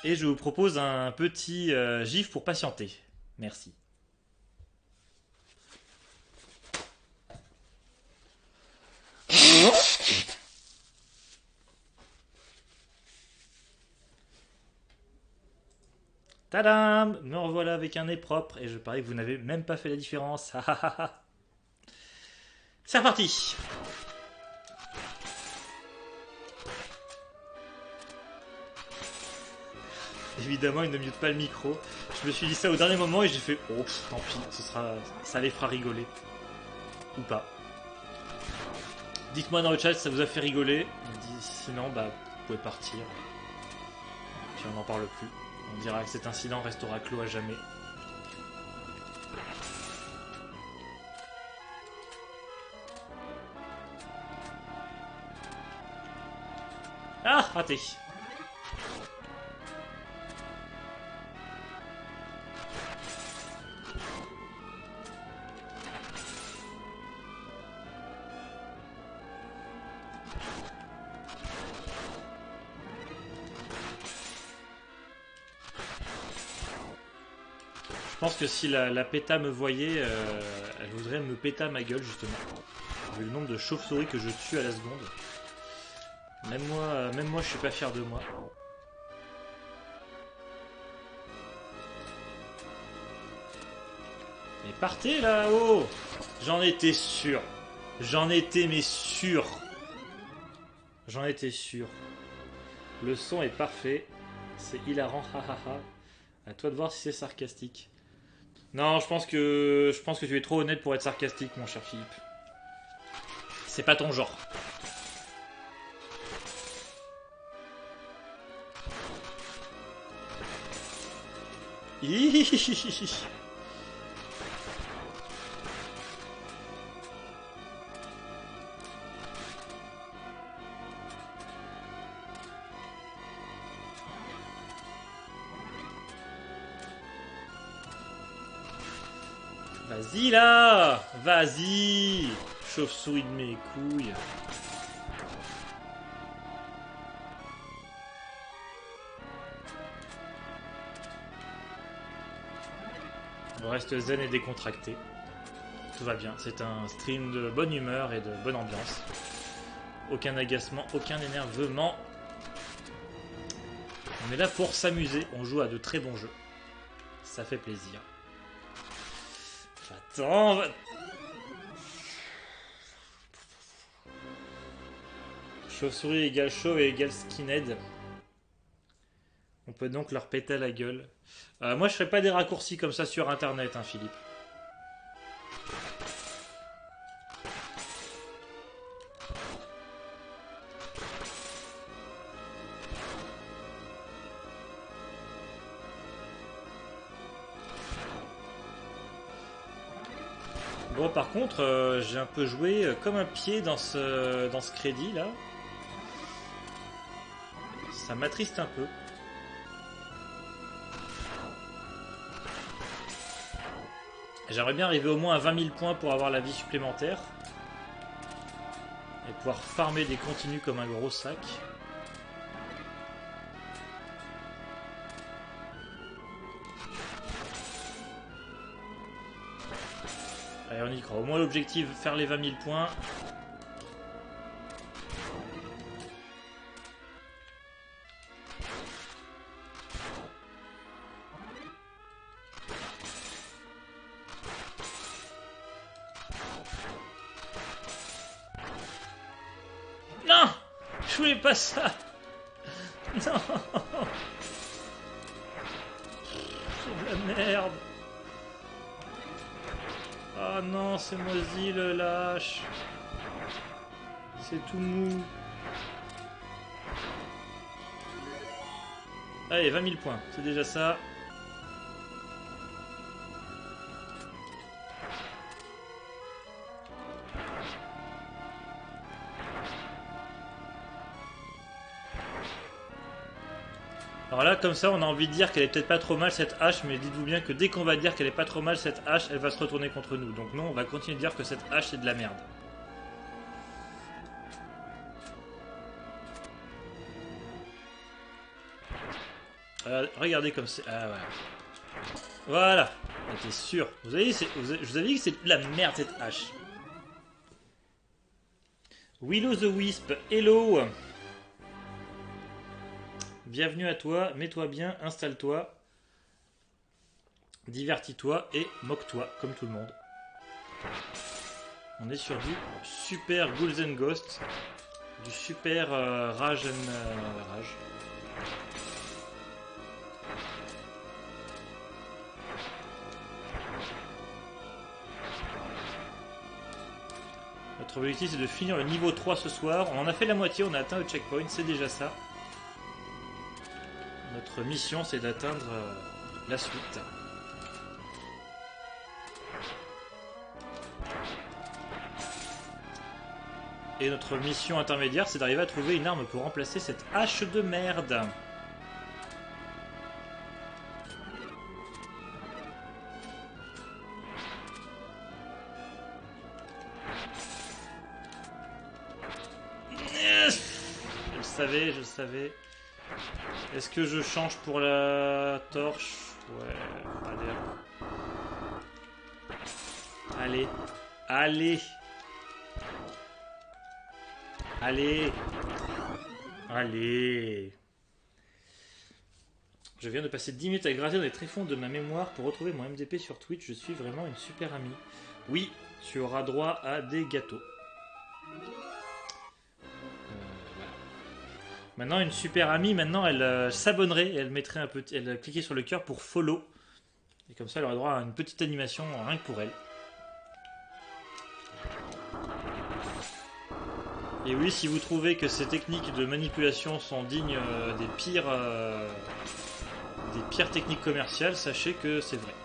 Et je vous propose un petit gif pour patienter. Merci. Tadam! Me revoilà avec un nez propre et je parie que vous n'avez même pas fait la différence. C'est reparti! Évidemment, il ne mute pas le micro. Je me suis dit ça au dernier moment et j'ai fait oh, tant pis, ça les fera rigoler. Ou pas. Dites-moi dans le chat si ça vous a fait rigoler. Sinon, bah, vous pouvez partir. Puis on n'en parle plus. On dira que cet incident restera clos à jamais. Ah, raté. Je pense que si la péta me voyait, elle voudrait me péter à ma gueule justement. Vu le nombre de chauves-souris que je tue à la seconde. Même moi je suis pas fier de moi. Mais partez là-haut! J'en étais sûr. J'en étais mais sûr. J'en étais sûr. Le son est parfait. C'est hilarant, hahaha. À toi de voir si c'est sarcastique. Non, je pense que tu es trop honnête pour être sarcastique, mon cher Philippe. C'est pas ton genre. Vas-y là! Vas-y! Chauve-souris de mes couilles. On reste zen et décontracté. Tout va bien, c'est un stream de bonne humeur et de bonne ambiance. Aucun agacement, aucun énervement. On est là pour s'amuser, on joue à de très bons jeux. Ça fait plaisir. Attends, chauve-souris égale chauve et égale skinhead. On peut donc leur péter la gueule. Moi je ferai pas des raccourcis comme ça sur internet, hein, Philippe. Bon, par contre, j'ai un peu joué comme un pied dans ce crédit là. Ça m'attriste un peu. J'aimerais bien arriver au moins à 20 000 points pour avoir la vie supplémentaire. Et pouvoir farmer des continues comme un gros sac. Allez, on y croit. Au moins l'objectif, faire les 20 000 points. Non! Je voulais pas ça! Non! C'est de la merde! Ah non, c'est moisi le lâche! C'est tout mou! Allez, 20 000 points, c'est déjà ça. Alors là, comme ça, on a envie de dire qu'elle est peut-être pas trop mal cette hache, mais dites-vous bien que dès qu'on va dire qu'elle est pas trop mal cette hache, elle va se retourner contre nous. Donc non, on va continuer de dire que cette hache c'est de la merde. Regardez comme c'est... Ah ouais. Voilà, j'étais sûr. Vous avez, je vous avais dit que c'est de la merde cette hache. Willow the Wisp, hello. Bienvenue à toi, mets-toi bien, installe-toi, divertis-toi et moque-toi, comme tout le monde. On est sur du super Ghouls and Ghosts, du super Rage and Rage. Notre objectif c'est de finir le niveau 3 ce soir. On en a fait la moitié, on a atteint le checkpoint, c'est déjà ça. Notre mission c'est d'atteindre la suite. Et notre mission intermédiaire c'est d'arriver à trouver une arme pour remplacer cette hache de merde. Je le savais. Est-ce que je change pour la torche? Ouais, allez. Allez. Allez. Allez. Je viens de passer 10 minutes à gratter dans les tréfonds de ma mémoire pour retrouver mon MDP sur Twitch. Je suis vraiment une super amie. Oui, tu auras droit à des gâteaux. Maintenant, une super amie, maintenant, elle s'abonnerait et elle mettrait un petit, elle cliquait sur le cœur pour follow. Et comme ça, elle aurait droit à une petite animation rien que pour elle. Et oui, si vous trouvez que ces techniques de manipulation sont dignes des pires techniques commerciales, sachez que c'est vrai.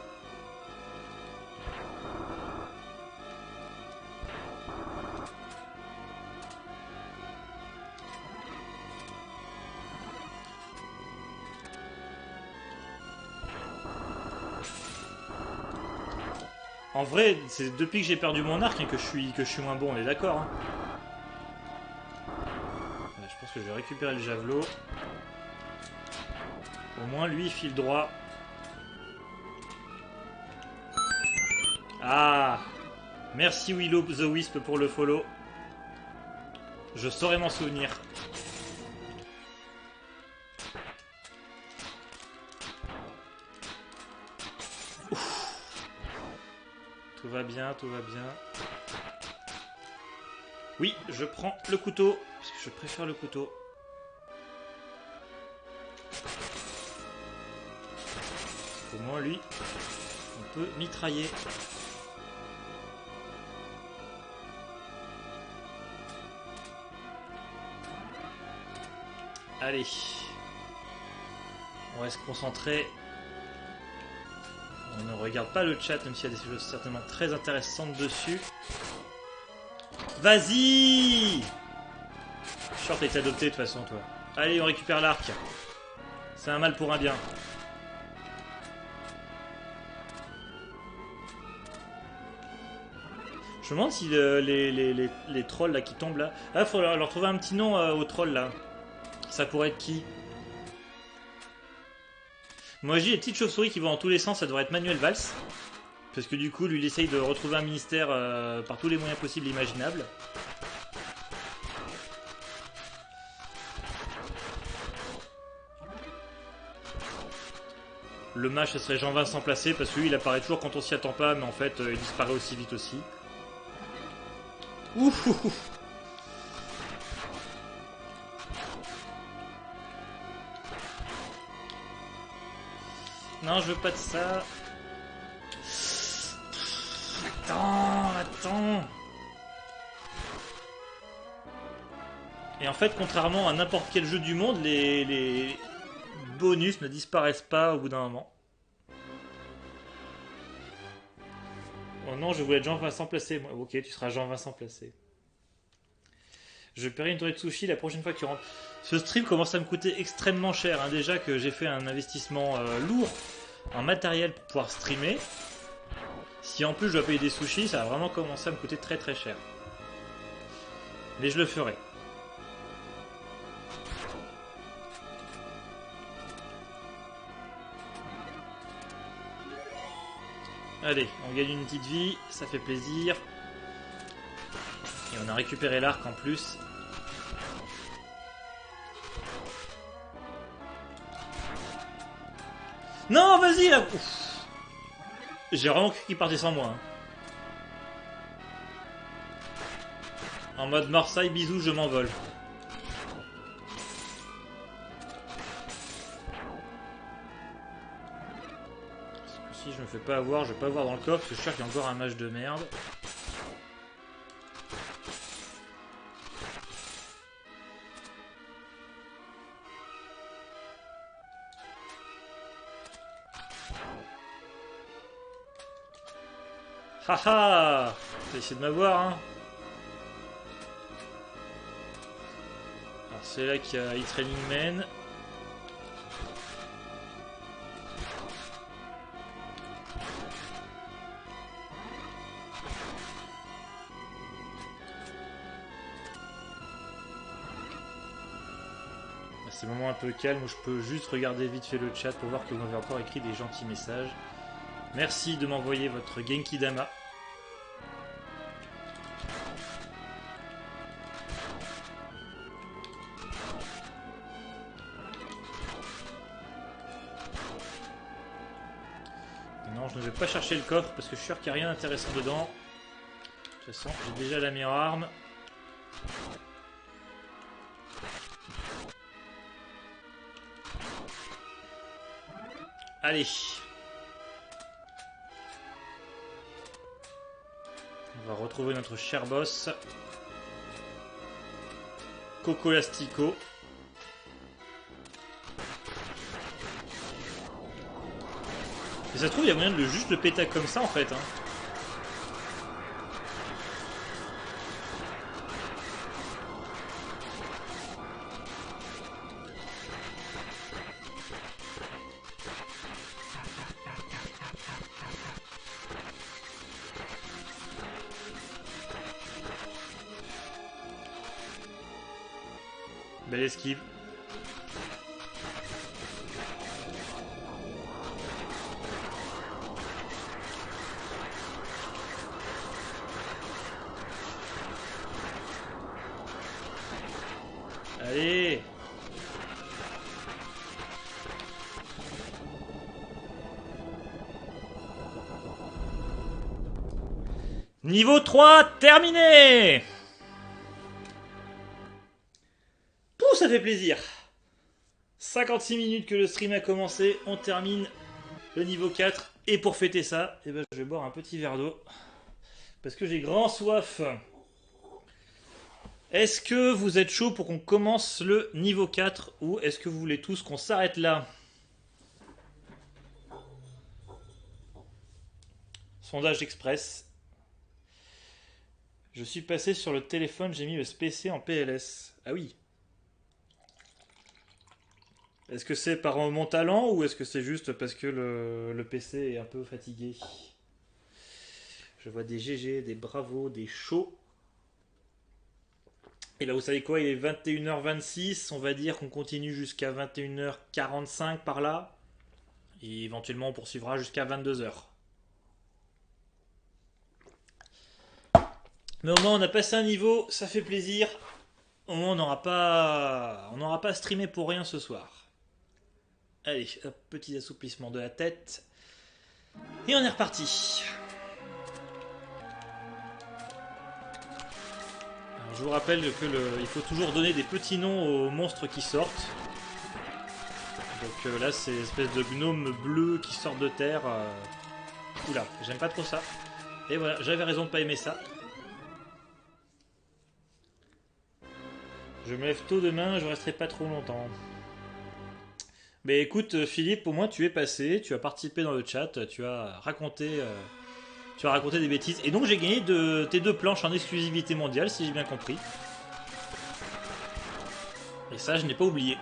En vrai, c'est depuis que j'ai perdu mon arc hein, que je suis moins bon, on est d'accord. Hein. Je pense que je vais récupérer le javelot. Au moins, lui, il file droit. Ah! Merci Willow the Wisp pour le follow. Je saurais m'en souvenir. Tout va bien, tout va bien. Oui, je prends le couteau, parce que je préfère le couteau. Au moins lui, on peut mitrailler. Allez. On va se concentrer. On ne regarde pas le chat, même s'il y a des choses certainement très intéressantes dessus. Vas-y! Short est adopté de toute façon, toi. Allez, on récupère l'arc. C'est un mal pour un bien. Je me demande si les trolls là qui tombent là. Ah, faut leur trouver un petit nom aux trolls là. Ça pourrait être qui? Moi, je dis les petites chauves-souris qui vont dans tous les sens, ça devrait être Manuel Valls. Parce que du coup, lui, il essaye de retrouver un ministère par tous les moyens possibles et imaginables. Le mage, ce serait Jean-Vincent Placé, parce que lui, il apparaît toujours quand on s'y attend pas, mais en fait, il disparaît aussi vite aussi. Ouf, ouf, ouf. Non, je veux pas de ça. Attends. Et en fait, contrairement à n'importe quel jeu du monde, les bonus ne disparaissent pas au bout d'un moment. Oh non, je voulais être Jean-Vincent Placé. Moi. Ok, tu seras Jean-Vincent Placé. Je paierai une tournée de sushi la prochaine fois que tu rentres. Ce stream commence à me coûter extrêmement cher. Hein. Déjà que j'ai fait un investissement lourd en matériel pour pouvoir streamer. Si en plus je dois payer des sushis, ça va vraiment commencer à me coûter très très cher. Mais je le ferai. Allez, on gagne une petite vie, ça fait plaisir. Et on a récupéré l'arc en plus. Non, vas-y là. J'ai vraiment cru qu'il partait sans moi. Hein. En mode Marseille, bisous, je m'envole. Si je me fais pas avoir, je vais pas avoir dans le coffre parce que je cherche qu'il y a encore un mage de merde. Haha, t'as essayé de m'avoir, hein. Alors c'est là qu'il y a E-Training Man. C'est le moment un peu calme où je peux juste regarder vite fait le chat pour voir que vous m'avez encore écrit des gentils messages. Merci de m'envoyer votre Genki Dama. Non, je ne vais pas chercher le coffre parce que je suis sûr qu'il n'y a rien d'intéressant dedans. De toute façon, j'ai déjà la meilleure arme. Allez. On va retrouver notre cher boss. Coco Lastico. Et ça se trouve, il y a moyen de juste le péter comme ça en fait. Hein. Belle esquive. Allez. Niveau 3, terminé. Pouh, ça fait plaisir. 56 minutes que le stream a commencé, on termine le niveau 4. Et pour fêter ça, eh ben, je vais boire un petit verre d'eau. Parce que j'ai grand soif. Est-ce que vous êtes chaud pour qu'on commence le niveau 4 ou est-ce que vous voulez tous qu'on s'arrête là? Sondage express. Je suis passé sur le téléphone, j'ai mis le PC en PLS. Ah oui. Est-ce que c'est par mon talent ou est-ce que c'est juste parce que le PC est un peu fatigué? Je vois des GG, des bravos, des chauds. Et là, vous savez quoi, il est 21h26. On va dire qu'on continue jusqu'à 21h45 par là. Et éventuellement, on poursuivra jusqu'à 22h. Mais au moins, on a passé un niveau, ça fait plaisir. Au moins, on n'aura pas streamé pour rien ce soir. Allez, un petit assouplissement de la tête. Et on est reparti. Alors, je vous rappelle il faut toujours donner des petits noms aux monstres qui sortent. Donc là, c'est une espèce de gnome bleu qui sort de terre. Oula, j'aime pas trop ça. Et voilà, j'avais raison de pas aimer ça. Je me lève tôt demain, je resterai pas trop longtemps. Mais écoute, Philippe, au moins tu es passé, tu as participé dans le chat, tu as raconté des bêtises. Et donc j'ai gagné tes 2 planches en exclusivité mondiale, si j'ai bien compris. Et ça, je n'ai pas oublié.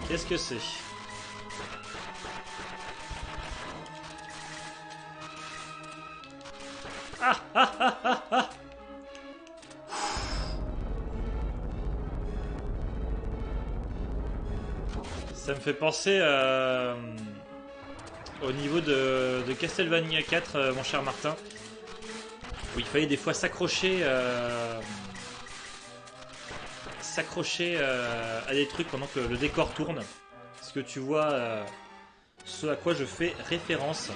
Qu'est-ce que c'est? Ah ah ah ah ah! Ça me fait penser au niveau de Castlevania 4, mon cher Martin, où il fallait des fois s'accrocher à des trucs pendant que le décor tourne. Est-ce que tu vois ce à quoi je fais référence?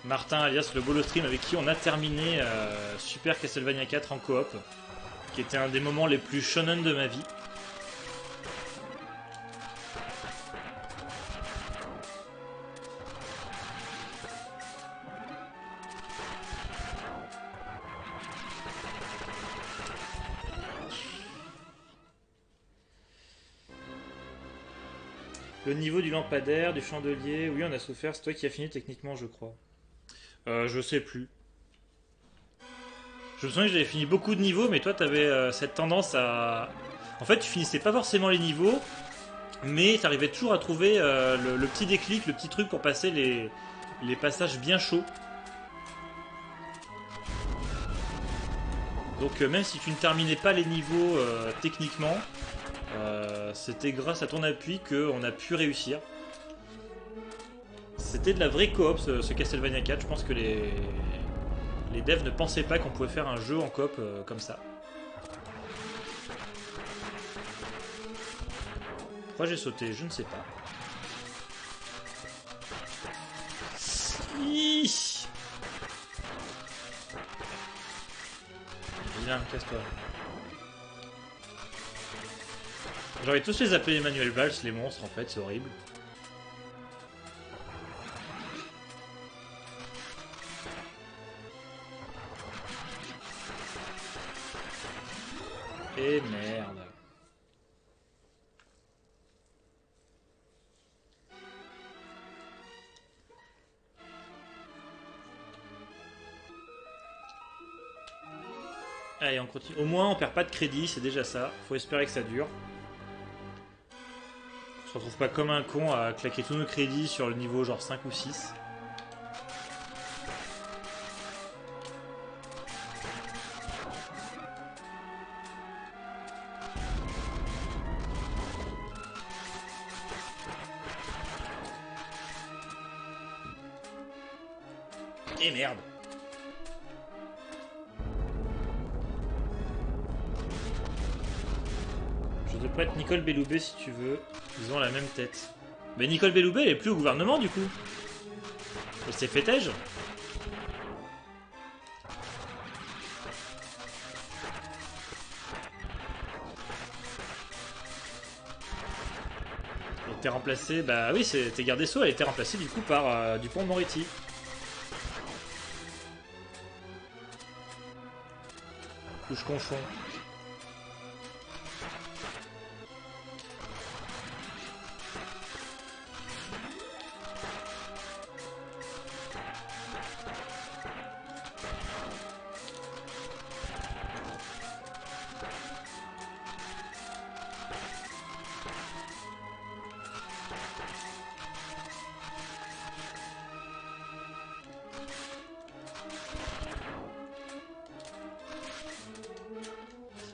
Martin alias le Bolostream, avec qui on a terminé Super Castlevania 4 en coop, qui était un des moments les plus shonen de ma vie. Le niveau du lampadaire, du chandelier, oui on a souffert, c'est toi qui as fini techniquement je crois. Je sais plus. Je me souviens que j'avais fini beaucoup de niveaux, mais toi t'avais cette tendance à... En fait tu finissais pas forcément les niveaux, mais t'arrivais toujours à trouver le petit déclic, le petit truc pour passer les passages bien chauds. Donc même si tu ne terminais pas les niveaux techniquement, c'était grâce à ton appui qu'on a pu réussir. C'était de la vraie coop ce Castlevania 4. Je pense que les devs ne pensaient pas qu'on pouvait faire un jeu en coop comme ça. Pourquoi j'ai sauté? Je ne sais pas. Hiiii. Vilain, casse-toi. J'aurais tous les appeler Emmanuel Valls, les monstres en fait, c'est horrible. Et merde. Allez, on continue. Au moins, on perd pas de crédit, c'est déjà ça. Faut espérer que ça dure. On se retrouve pas comme un con à claquer tous nos crédits sur le niveau genre 5 ou 6. Et merde. Je te prête Nicole Belloubet si tu veux. Ils ont la même tête. Mais Nicole Belloubet, elle est plus au gouvernement du coup. Elle s'est fait têche. Elle était remplacée. Bah oui, c'était garde des Sceaux. Elle était remplacée du coup par Dupond-Moretti. Ou je confonds.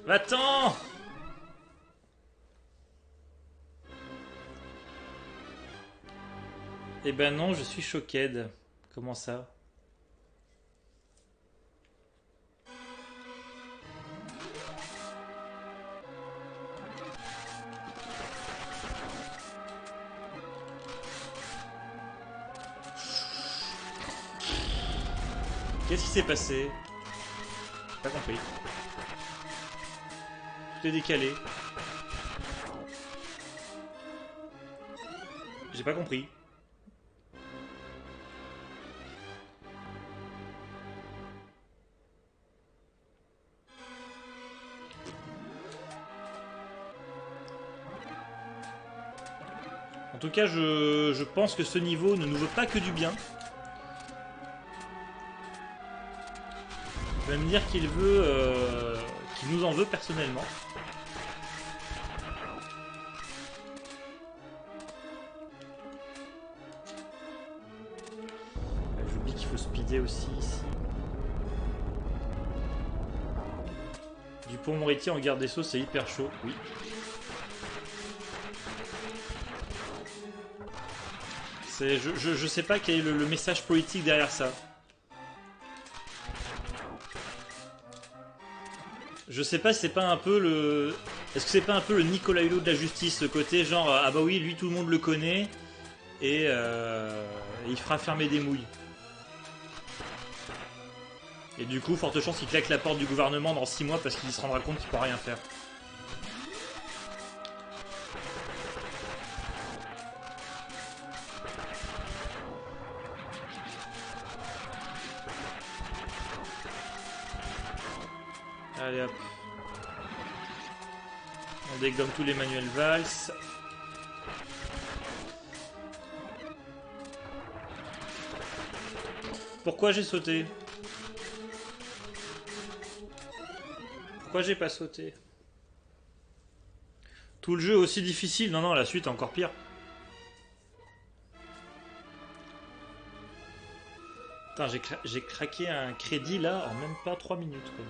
Va-t'en! Eh ben non, je suis choqué. Comment ça? Qu'est-ce qui s'est passé? Pas compris. Tout est décalé. J'ai pas compris. En tout cas, je pense que ce niveau ne nous veut pas que du bien. Je vais me dire qu'il veut... qu'il nous en veut personnellement. J'oublie qu'il faut speeder aussi ici. Du pont Moritier en garde des Sceaux, c'est hyper chaud, oui. Je sais pas quel est le message politique derrière ça. Je sais pas si c'est pas un peu le... Est-ce que c'est pas un peu le Nicolas Hulot de la justice, ce côté genre, ah bah oui, lui tout le monde le connaît, et il fera fermer des mouilles. Et du coup, forte chance qu'il claque la porte du gouvernement dans 6 mois parce qu'il se rendra compte qu'il pourra rien faire. Allez hop. On dégomme tous les manuels Valls. Pourquoi j'ai sauté? Pourquoi j'ai pas sauté? Tout le jeu est aussi difficile. Non, non, la suite est encore pire. Putain, j'ai craqué un crédit là en même pas 3 minutes. Quoi.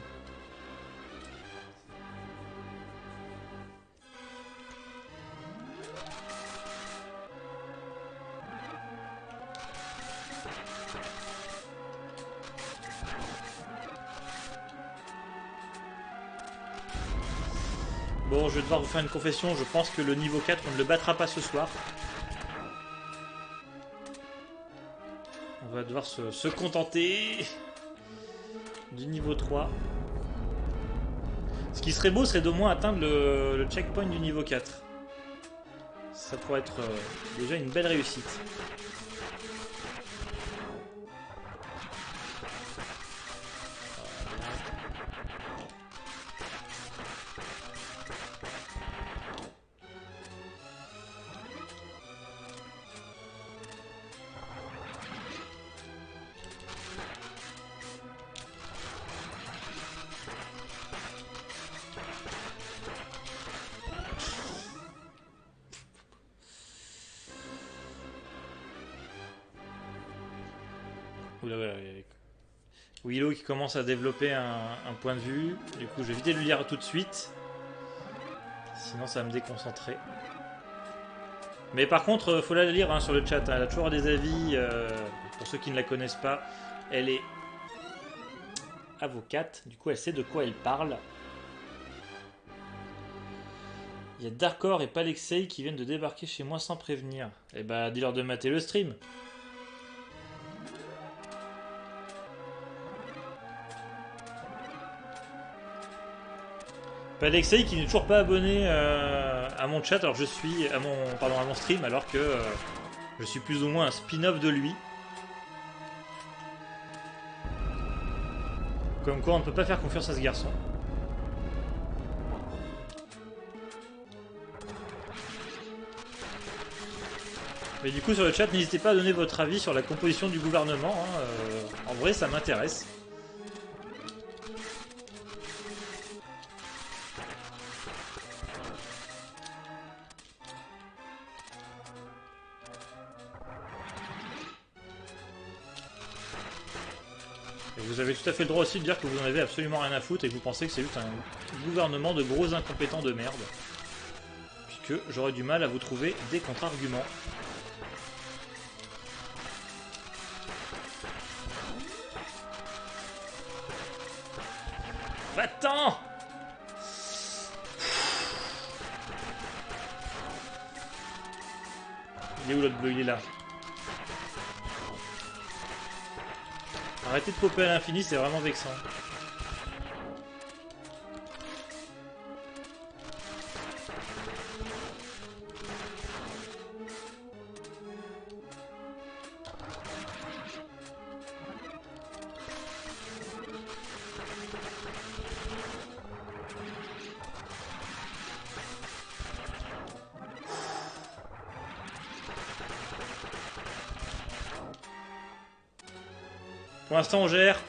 Bon, je vais devoir vous faire une confession. Je pense que le niveau 4, on ne le battra pas ce soir. On va devoir se contenter du niveau 3. Ce qui serait beau serait d'au moins atteindre le checkpoint du niveau 4. Ça pourrait être déjà une belle réussite. Willow qui commence à développer un point de vue. Du coup, je vais éviter de lui lire tout de suite. Sinon, ça va me déconcentrer. Mais par contre, faut la lire hein, sur le chat. Hein. Elle a toujours des avis. Pour ceux qui ne la connaissent pas, elle est avocate. Du coup, elle sait de quoi elle parle. Il y a Darkor et Palexei qui viennent de débarquer chez moi sans prévenir. Eh bah, dis-leur de mater le stream. Alexei qui n'est toujours pas abonné à mon chat, alors je suis à mon stream, alors que je suis plus ou moins un spin-off de lui. Comme quoi on ne peut pas faire confiance à ce garçon. Mais du coup sur le chat, n'hésitez pas à donner votre avis sur la composition du gouvernement. Hein, en vrai, ça m'intéresse. vous avez tout à fait le droit aussi de dire que vous en avez absolument rien à foutre et que vous pensez que c'est juste un gouvernement de gros incompétents de merde. Puisque j'aurais du mal à vous trouver des contre-arguments. Va-t'en! Il est où l'autre bleu? Il est là. Arrêtez de popper à l'infini, c'est vraiment vexant. Pour l'instant, on gère.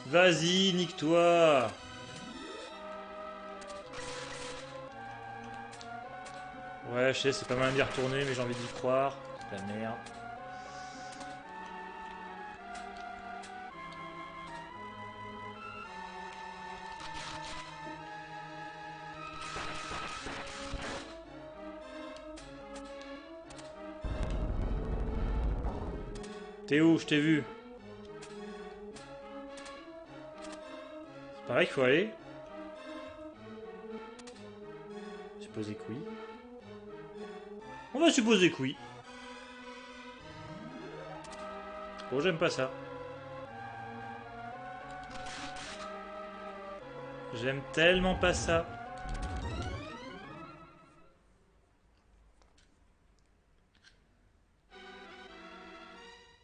Vas-y, nique-toi. Ouais, je sais, c'est pas mal d'y retourner, mais j'ai envie d'y croire. La merde. T'es où? Je t'ai vu. C'est pareil qu'il faut aller. Supposer que oui. On va supposer que oui. Oh, j'aime pas ça. J'aime tellement pas ça.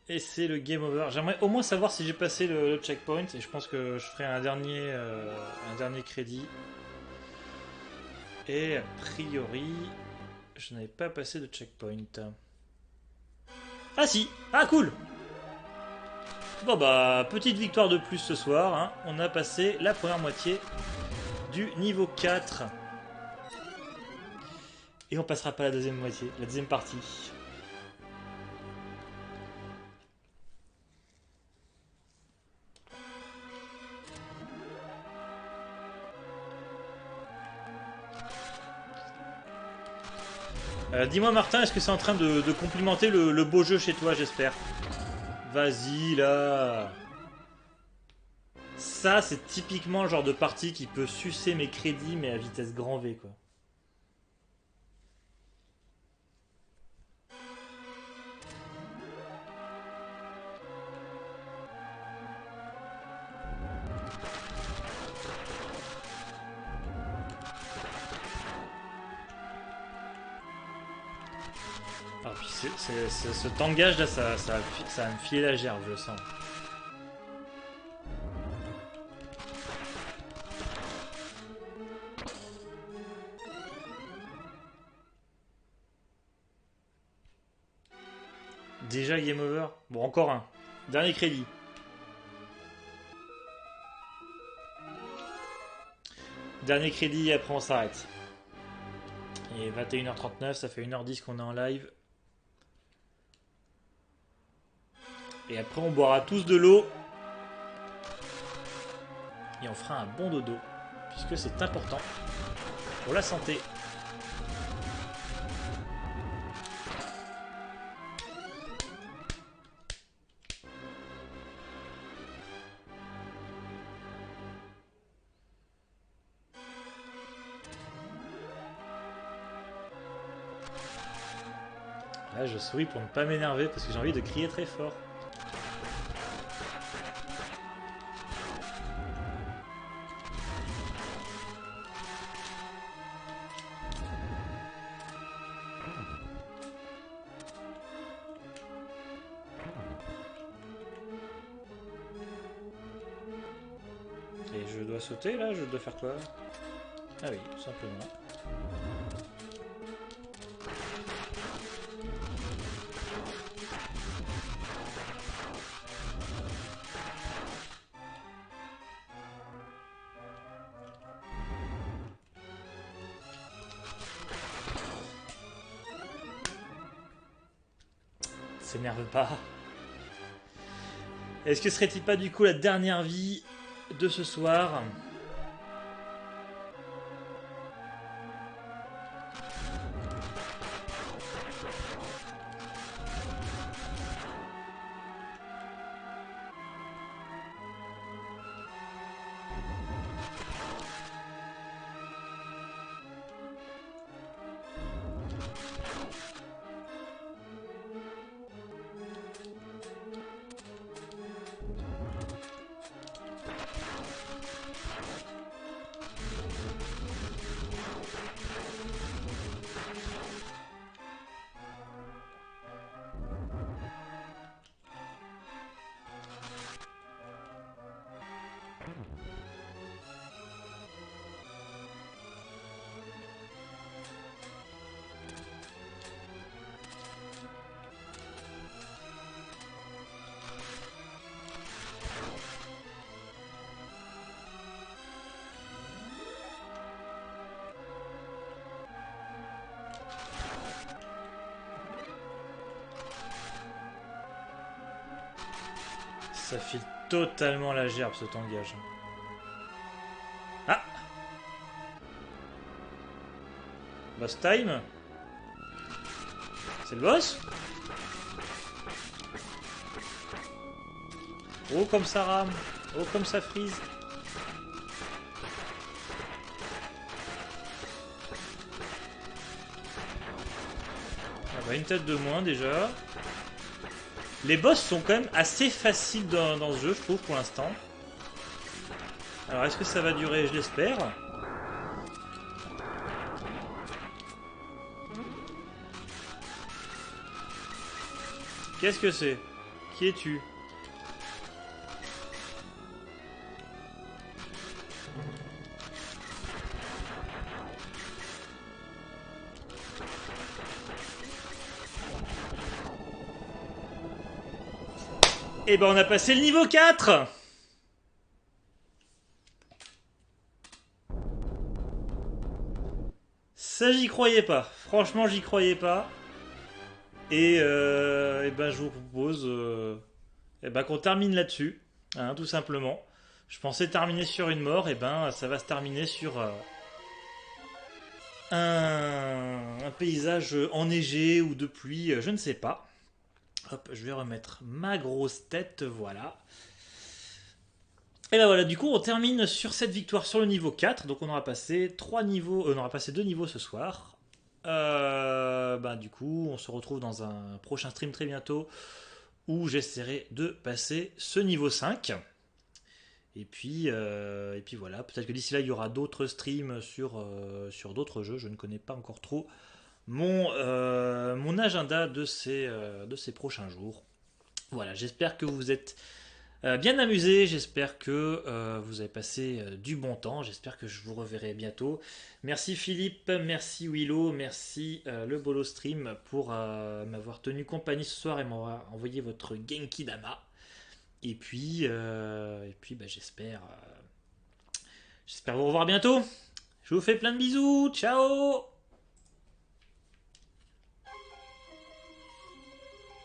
Et c'est le game over. J'aimerais au moins savoir si j'ai passé le checkpoint. Et je pense que je ferai un dernier crédit. Et a priori, je n'avais pas passé de checkpoint. Ah si! Ah cool! Bon bah, petite victoire de plus ce soir. Hein. On a passé la première moitié du niveau 4. Et on passera pas la deuxième moitié, la deuxième partie. Dis-moi Martin, est-ce que c'est en train de complimenter le beau jeu chez toi, j'espère? Vas-y là. Ça, c'est typiquement le genre de partie qui peut sucer mes crédits, mais à vitesse grand V, quoi. Ah, puis ce tangage là, ça va me filer la gerbe, je le sens. Déjà game over. Bon, encore un. Dernier crédit. Dernier crédit et après on s'arrête. Et 21h39, ça fait 1h10 qu'on est en live. Et après on boira tous de l'eau. Et on fera un bon dodo. Puisque c'est important pour la santé. Là je souris pour ne pas m'énerver parce que j'ai envie de crier très fort. Et je dois sauter là? Je dois faire quoi? Ah oui, tout simplement. s'énerve pas. Est-ce que serait-il pas du coup la dernière vie de ce soir? Ça file totalement la gerbe ce tangage. Ah, boss time. C'est le boss? Oh comme ça rame. Oh comme ça freeze. Ah bah une tête de moins déjà. Les boss sont quand même assez faciles dans ce jeu, je trouve, pour l'instant. Alors, est-ce que ça va durer? Je l'espère. Qu'est-ce que c'est? Qui es-tu? Eh ben, on a passé le niveau 4! Ça, j'y croyais pas. Franchement, j'y croyais pas. Et ben, je vous propose eh ben, qu'on termine là-dessus. Hein, tout simplement. Je pensais terminer sur une mort. Et ben, ça va se terminer sur un paysage enneigé ou de pluie. Je ne sais pas. Hop, je vais remettre ma grosse tête. Voilà. Et ben voilà, du coup, on termine sur cette victoire sur le niveau 4. Donc, on aura passé 3 niveaux, on aura passé 2 niveaux ce soir. Bah, du coup, on se retrouve dans un prochain stream très bientôt où j'essaierai de passer ce niveau 5. Et puis voilà, peut-être que d'ici là, il y aura d'autres streams sur d'autres jeux. Je ne connais pas encore trop mon agenda de ces prochains jours. Voilà, j'espère que vous êtes bien amusé, j'espère que vous avez passé du bon temps, j'espère que je vous reverrai bientôt. Merci Philippe, merci Willow, merci le Bolo Stream pour m'avoir tenu compagnie ce soir et m'avoir envoyé votre Genki Dama. Et puis bah, j'espère vous revoir bientôt. Je vous fais plein de bisous, ciao!